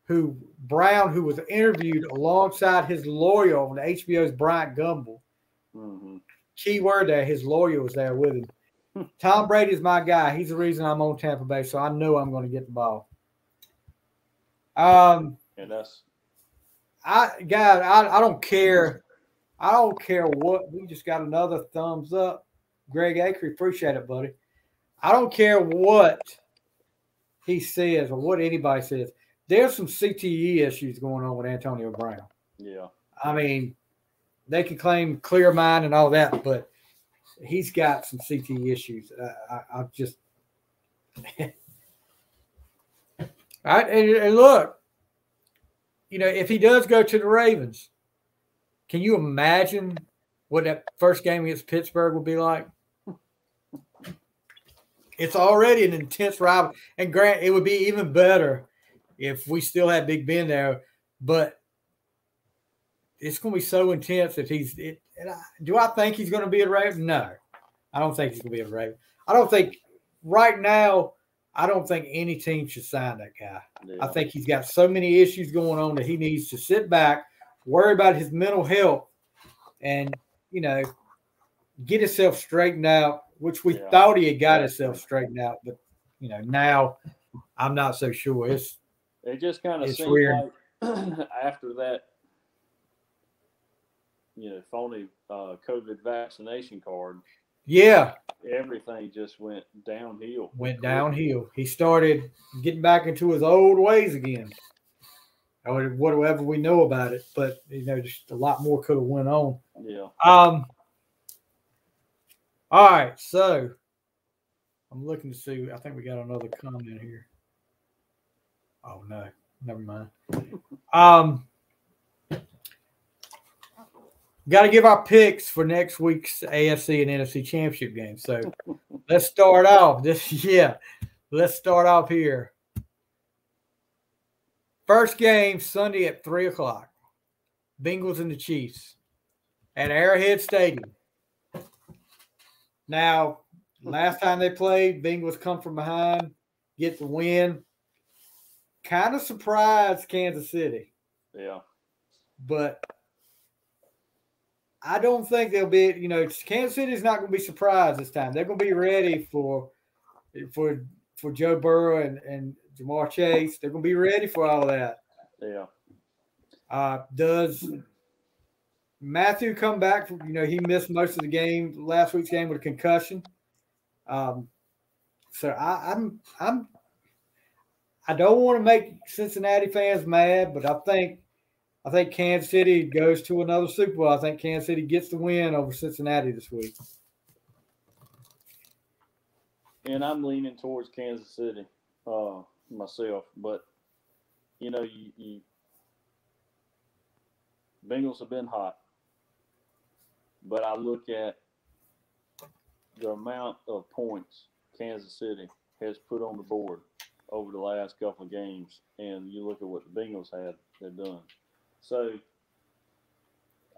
Brown, who was interviewed alongside his lawyer on HBO's Bryant Gumbel. Mm-hmm. Key word there, his lawyer was there with him. Tom Brady is my guy. He's the reason I'm on Tampa Bay, so I know I'm going to get the ball. And that's I don't care. I don't care what. We just got another thumbs up. Greg Acre, appreciate it, buddy. I don't care what he says or what anybody says. There's some CTE issues going on with Antonio Brown. Yeah. I mean, they can claim clear mind and all that, but he's got some CTE issues. I just – all right, and look, if he does go to the Ravens, can you imagine what that first game against Pittsburgh will be like? It's already an intense rival. And Grant, it would be even better if we still had Big Ben there. But it's going to be so intense that do I think he's going to be a Raven? No. I don't think he's going to be a Raven. I don't think right now, I don't think any team should sign that guy. Yeah. I think he's got so many issues going on that he needs to sit back, worry about his mental health and, get himself straightened out, which we thought he had got himself straightened out. But, now I'm not so sure. It just kind of seemed weird. like after that, phony COVID vaccination card. Yeah. Everything just went downhill. He started getting back into his old ways again. Or whatever we know about it. But, just a lot more could have went on. Yeah. All right. So I'm looking to see. I think we got another comment here. Oh, no. Never mind. Got to give our picks for next week's AFC and NFC championship game. So let's start off. Let's start off here. First game Sunday at 3:00. Bengals and the Chiefs at Arrowhead Stadium. Now, last time they played, Bengals come from behind, get the win. Kind of surprised Kansas City. Yeah. But I don't think they'll be, Kansas City's not going to be surprised this time. They're going to be ready for Joe Burrow and Jamar Chase. They're going to be ready for all that. Yeah. Does Matthew come back? He missed most of the game, last week's game with a concussion. So I don't want to make Cincinnati fans mad, but I think Kansas City goes to another Super Bowl. I think Kansas City gets the win over Cincinnati this week. And I'm leaning towards Kansas City myself. But, Bengals have been hot. But I look at the amount of points Kansas City has put on the board over the last couple of games, and you look at what the Bengals have done. So,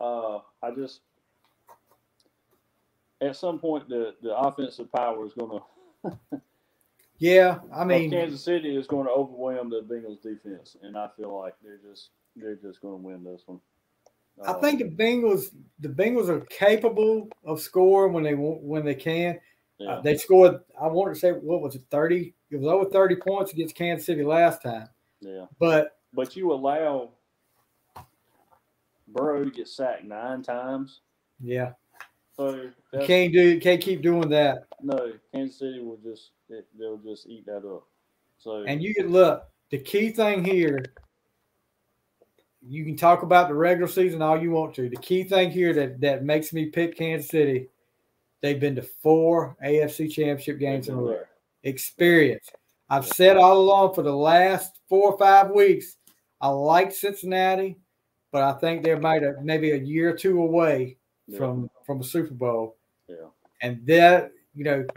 I just at some point the offensive power is going to. Yeah, I mean, Kansas City is going to overwhelm the Bengals defense, and I feel like they're just going to win this one. I think the Bengals are capable of scoring when they can. Yeah. They scored. I want to say, what was it? 30. It was over 30 points against Kansas City last time. Yeah. But you allow Burrow to get sacked 9 times. Yeah. So you can't keep doing that. No, Kansas City they'll just eat that up. So and you can look, the key thing here, you can talk about the regular season all you want to. The key thing here that makes me pick Kansas City, they've been to 4 AFC championship games in a row. Experience. I've said all along for the last 4 or 5 weeks, I like Cincinnati, but I think they're maybe a year or 2 away from a Super Bowl. Yeah. And that,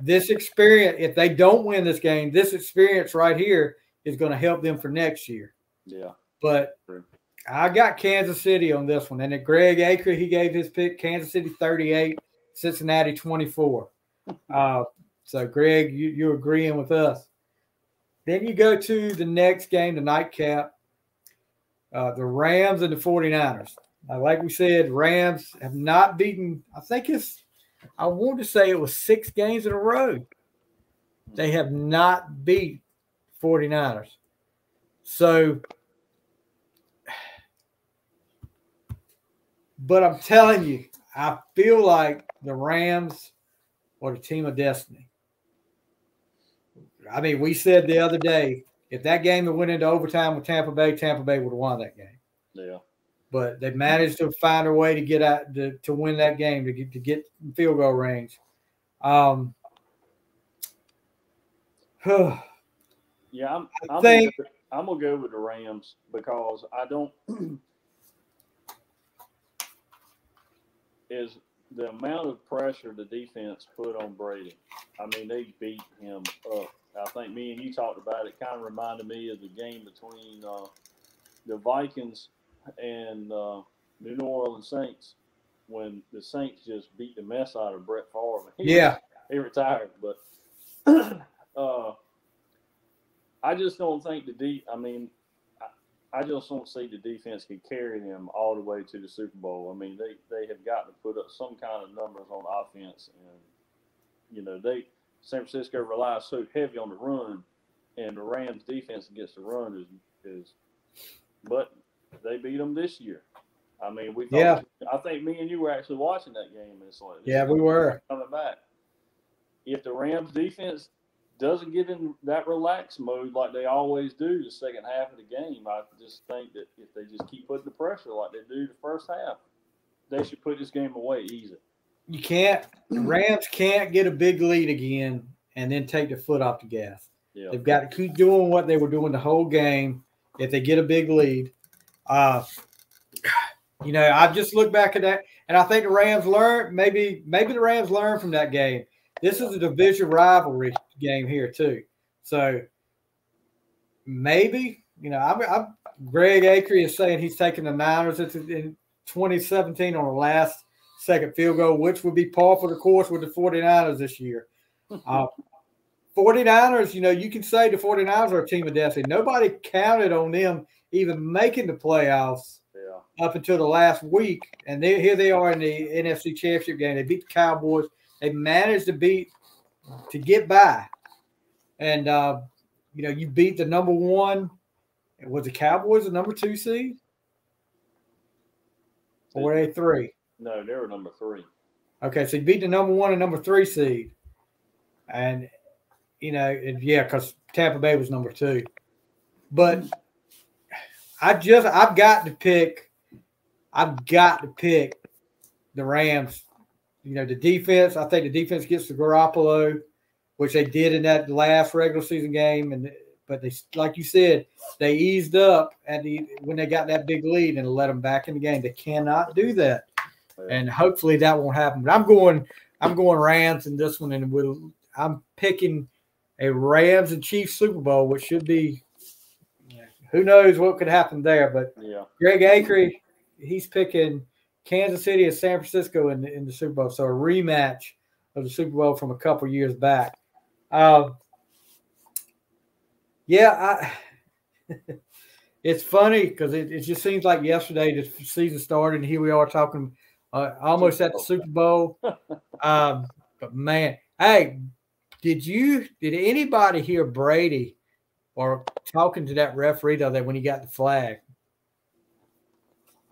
this experience, if they don't win this game, this experience right here is going to help them for next year. Yeah. But I got Kansas City on this one. And then Greg Aker, he gave his pick, Kansas City 38, Cincinnati 24. So, Greg, you're agreeing with us. Then you go to the next game, the nightcap, the Rams and the 49ers. Like we said, Rams have not beaten, I want to say it was 6 games in a row. They have not beat 49ers. So, but I'm telling you, I feel like the Rams are the team of destiny. I mean, we said the other day, if that game had went into overtime with Tampa Bay would have won that game. Yeah. But they managed to find a way to get out to win that game, to get field goal range. Yeah, I'm gonna go with the Rams because I don't is the amount of pressure the defense put on Brady. I mean, they beat him up. I think me and you talked about it. Kind of reminded me of the game between the Vikings and New Orleans Saints when the Saints just beat the mess out of Brett Favre. He retired, but I just don't think I just don't see the defense can carry them all the way to the Super Bowl. I mean, they have got to put up some kind of numbers on offense, and San Francisco relies so heavy on the run, and the Rams' defense against the run is but they beat them this year. I mean, we thought. I think me and you were actually watching that game, and it's like, we were coming back. If the Rams' defense doesn't get in that relaxed mode like they always do the second half of the game, I just think that if they just keep putting the pressure like they do the first half, they should put this game away easy. You can't. The Rams can't get a big lead again and then take their foot off the gas. Yeah. They've got to keep doing what they were doing the whole game. If they get a big lead, I just look back at that, and I think the Rams learned. Maybe the Rams learned from that game. This is a division rivalry game here too, so maybe Greg Acre is saying he's taking the Niners in 2017 on the last second field goal, which would be par for the course with the 49ers this year. 49ers, you can say the 49ers are a team of destiny. Nobody counted on them even making the playoffs up until the last week, and here they are in the NFC Championship game. They beat the Cowboys. They managed to get by, and you beat the number one. Was the Cowboys the number 2 seed, or were they 3? No, they were number 3. Okay, so you beat the number 1 and number 3 seed, and because Tampa Bay was number 2. But I've got to pick the Rams. The defense. I think the defense gets to Garoppolo, which they did in that last regular season game, but they, like you said, they eased up when they got that big lead and let them back in the game. They cannot do that, and hopefully that won't happen. But I'm going Rams in this one, and I'm picking a Rams and Chiefs Super Bowl, which should be, who knows what could happen there. But Greg Acre, he's picking Kansas City and San Francisco in the Super Bowl, so a rematch of the Super Bowl from a couple years back. It's funny because it just seems like yesterday the season started, and here we are talking almost at the Super Bowl. But man, hey, did anybody hear Brady or talking to that referee the other day when he got the flag?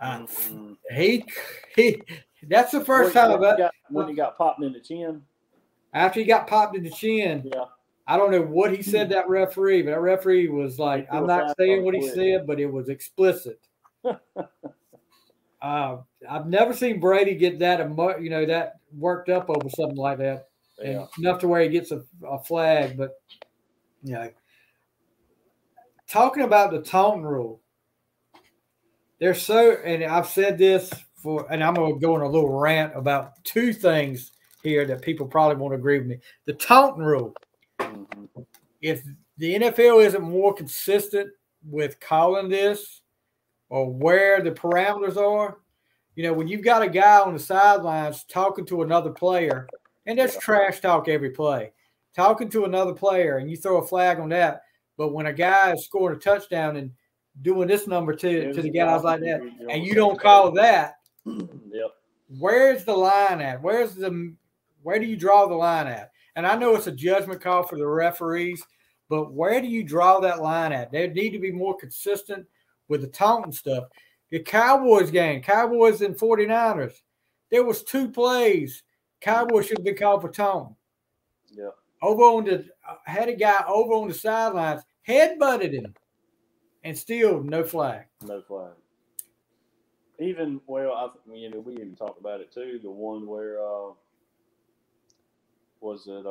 That's the first time when he got popped in the chin. After he got popped in the chin, I don't know what he said, that referee, but that referee was like, I'm not saying what he said, but it was explicit. I've never seen Brady get that that worked up over something like that, and enough to where he gets a flag. But talking about the taunting rule. And I've said this and I'm going to go on a little rant about 2 things here that people probably won't agree with me. The taunting rule. If the NFL isn't more consistent with calling this or where the parameters are, when you've got a guy on the sidelines talking to another player, and that's trash talk every play, talking to another player, and you throw a flag on that, but when a guy is scoring a touchdown and doing this number to the guys like that, and you don't call that, where's the line at? Where do you draw the line at? And I know it's a judgment call for the referees, but where do you draw that line at? They need to be more consistent with the taunting stuff. The Cowboys game, Cowboys and 49ers, there was 2 plays. Cowboys should have been called for taunting. Had a guy over on the sidelines, headbutted him. And still no flag. No flag. Even, we even talked about it too. The one where was it?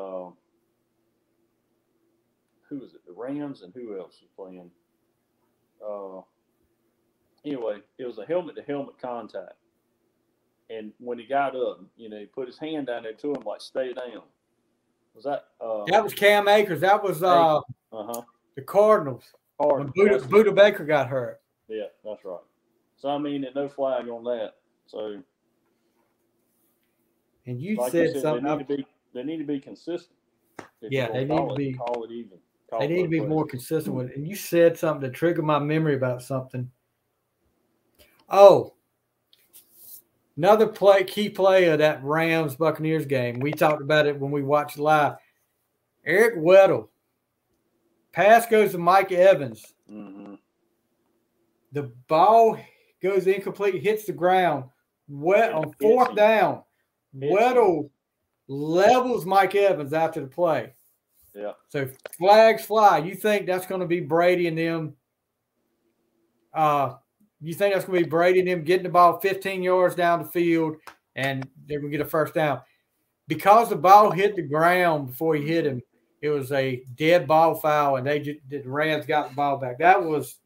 Who was it? The Rams and who else was playing? Anyway, it was a helmet-to-helmet contact, and when he got up, he put his hand down there to him like, "Stay down." Was that? That was Cam Akers. That was the Cardinals. When Buda Baker got hurt. Yeah, that's right. So, I mean, no flag on that. So, and you said something. They need to be consistent. They need to be. Call it even. They need to be more consistent with it. And you said something that triggered my memory about something. Oh, another key play of that Rams-Buccaneers game. We talked about it when we watched live. Eric Weddle. Pass goes to Mike Evans. Mm-hmm. The ball goes incomplete, hits the ground. On fourth down, Weddle levels Mike Evans after the play. Yeah. So flags fly. You think that's going to be Brady and them? You think that's going to be Brady and them getting the ball 15 yards down the field and they're going to get a first down? Because the ball hit the ground before he hit him, it was a dead ball foul, and the Rams got the ball back. It was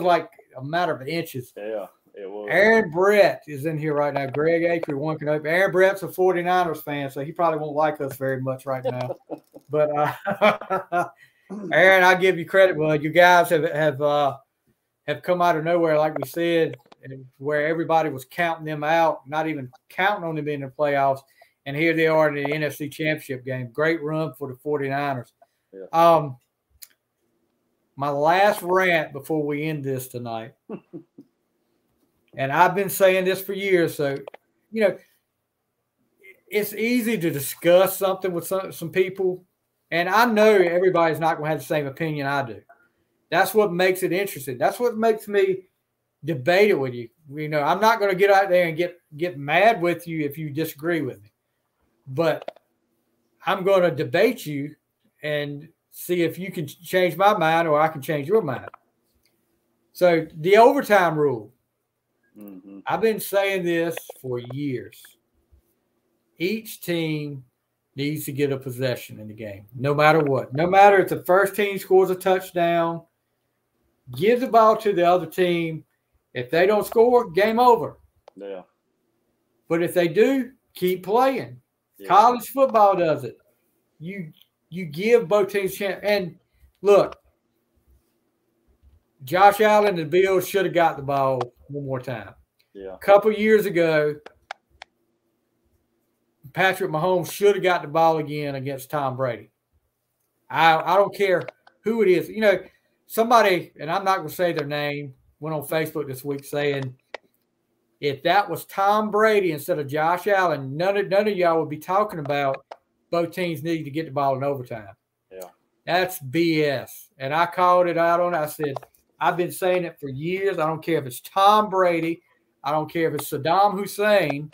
like a matter of inches. Yeah, it was. Aaron Brett is in here right now. Greg Acre, one can open. Aaron Brett's a 49ers fan, so he probably won't like us very much right now. But Aaron, I'll give you credit. Well, you guys have come out of nowhere, like we said, where everybody was counting them out, not even counting on them in the playoffs. And here they are in the NFC Championship game. Great run for the 49ers. Yeah. My last rant before we end this tonight, and I've been saying this for years, so, it's easy to discuss something with some people, and I know everybody's not going to have the same opinion I do. That's what makes it interesting. That's what makes me debate it with you. I'm not going to get out there and get mad with you if you disagree with me. But I'm going to debate you and see if you can change my mind or I can change your mind. So the overtime rule, I've been saying this for years. Each team needs to get a possession in the game, no matter what. No matter if the first team scores a touchdown, give the ball to the other team. If they don't score, game over. Yeah. But if they do, keep playing. Yeah. College football does it. You give both teams a chance. And look, Josh Allen and the Bills should have got the ball one more time. Yeah. A couple years ago, Patrick Mahomes should have got the ball again against Tom Brady. I don't care who it is. Somebody, and I'm not going to say their name, went on Facebook this week saying, if that was Tom Brady instead of Josh Allen, none of y'all would be talking about both teams need to get the ball in overtime. Yeah. That's BS. And I called it out on it. I said, I've been saying it for years. I don't care if it's Tom Brady. I don't care if it's Saddam Hussein,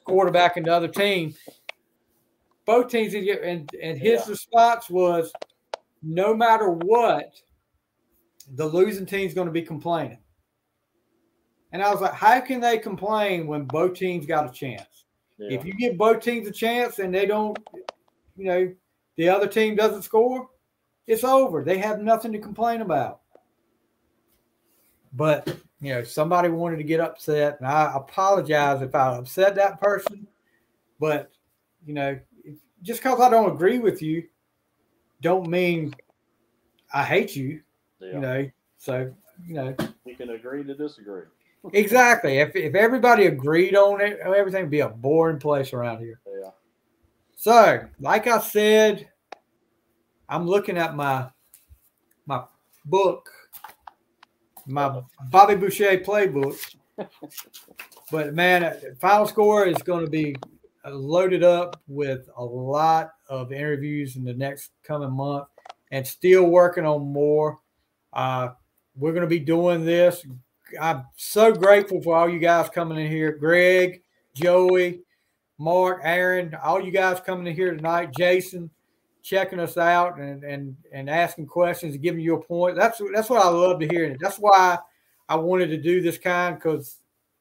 quarterback in the other team. Both teams, and his response was, no matter what, the losing team's going to be complaining. And I was like, how can they complain when both teams got a chance? Yeah. If you give both teams a chance and they don't, the other team doesn't score, it's over. They have nothing to complain about. But, somebody wanted to get upset, and I apologize if I upset that person. But, just because I don't agree with you don't mean I hate you, So, you can agree to disagree. Exactly. If everybody agreed on it, everything would be a boring place around here. Yeah. So, like I said, I'm looking at my book, my Bobby Boucher playbook. But, man, Final Score is going to be loaded up with a lot of interviews in the next coming month and still working on more. We're going to be doing this. I'm so grateful for all you guys coming in here. Greg, Joey, Mark, Aaron, all you guys coming in here tonight. Jason, checking us out and asking questions and giving you a point. That's what I love to hear. That's why I wanted to do this because,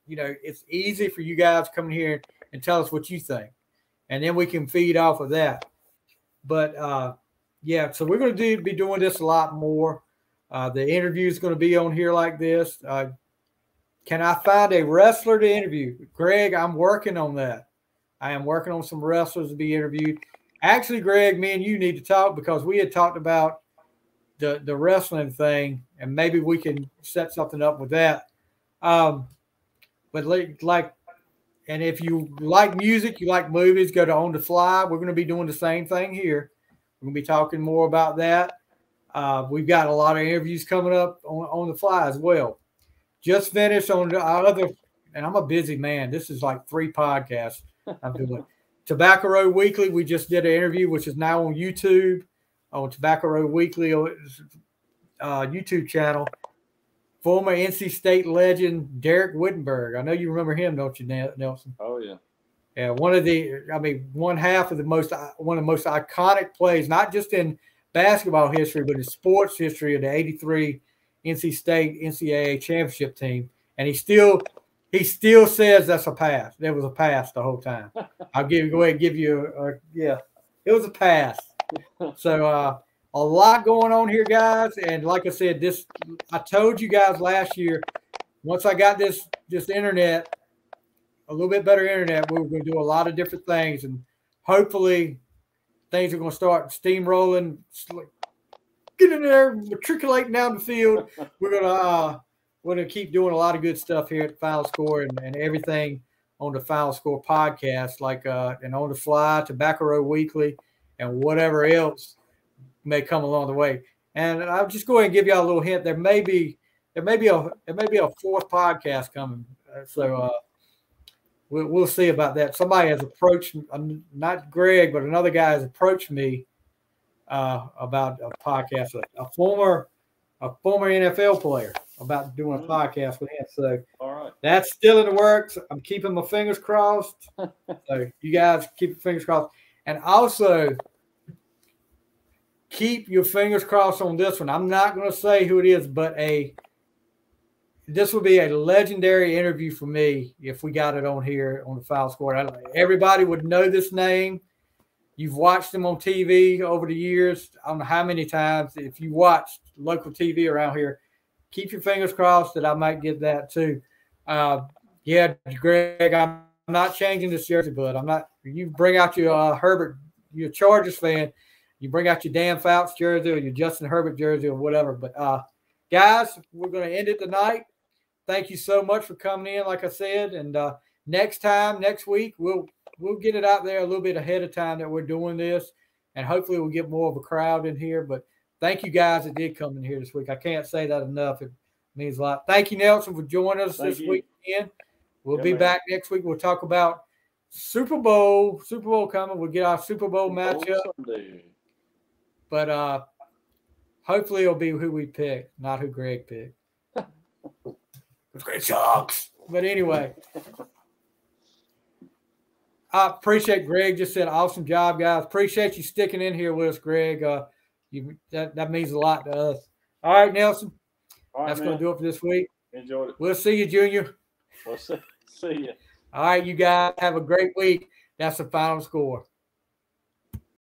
it's easy for you guys coming here and tell us what you think. And then we can feed off of that. But, so we're going to be doing this a lot more. The interview is going to be on here like this. Can I find a wrestler to interview? Greg, I'm working on that. I am working on some wrestlers to be interviewed. Actually, Greg, me and you need to talk because we had talked about the wrestling thing, and maybe we can set something up with that. But and if you like music, you like movies, go to On the Fly. We're going to be doing the same thing here. We're going to be talking more about that. We've got a lot of interviews coming up on the fly as well. Just finished on our other, and I'm a busy man. This is like 3 podcasts I'm doing. Tobacco Road Weekly, we just did an interview, which is now on YouTube, on Tobacco Road Weekly YouTube channel. Former NC State legend Derek Wittenberg. I know you remember him, don't you, Nelson? Oh, yeah. Yeah, one of the most iconic plays, not just in basketball history, but in sports history of the '83 NC State NCAA championship team. And he still says that's a pass. There was a pass the whole time. I'll go ahead and give you it was a pass. So a lot going on here, guys. And like I said, I told you guys last year, once I got this internet, a little bit better internet, we were going to do a lot of different things, and hopefully things are going to start steamrolling, get in there, matriculating down the field. We're going to keep doing a lot of good stuff here at Final Score and everything on the Final Score podcast, like and On the Fly, Tobacco Road Weekly, and whatever else may come along the way. And I'll just go ahead and give y'all a little hint. There may be a 4th podcast coming. So we'll see about that. Somebody has approached, not Greg, but another guy has approached me about a podcast. A former NFL player, about doing a podcast with him. So all right, that's still in the works. I'm keeping my fingers crossed. So you guys keep your fingers crossed, and also keep your fingers crossed on this one. I'm not going to say who it is, but this would be a legendary interview for me if we got it on here on the Foul Score. Everybody would know this name. You've watched him on TV over the years. I don't know how many times. If you watched local TV around here, keep your fingers crossed that I might get that too. Yeah, Greg, I'm not changing this jersey, bud. I'm not. You bring out your Herbert, you're a Chargers fan. You bring out your Dan Fouts jersey or your Justin Herbert jersey or whatever. But guys, we're going to end it tonight. Thank you so much for coming in, like I said. And next week, we'll get it out there a little bit ahead of time that we're doing this. And hopefully we'll get more of a crowd in here. But thank you guys that did come in here this week. I can't say that enough. It means a lot. Thank you, Nelson, for joining us this week again. We'll be back next week. We'll talk about Super Bowl coming. We'll get our Super Bowl matchup. But hopefully it'll be who we pick, not who Greg picked. Great sucks. But anyway, I appreciate Greg. Just said awesome job, guys. Appreciate you sticking in here with us, Greg. That means a lot to us. All right, Nelson. All right, that's going to do it for this week. Enjoyed it. We'll see you, Junior. We'll see you. All right, you guys have a great week. That's the Final Score.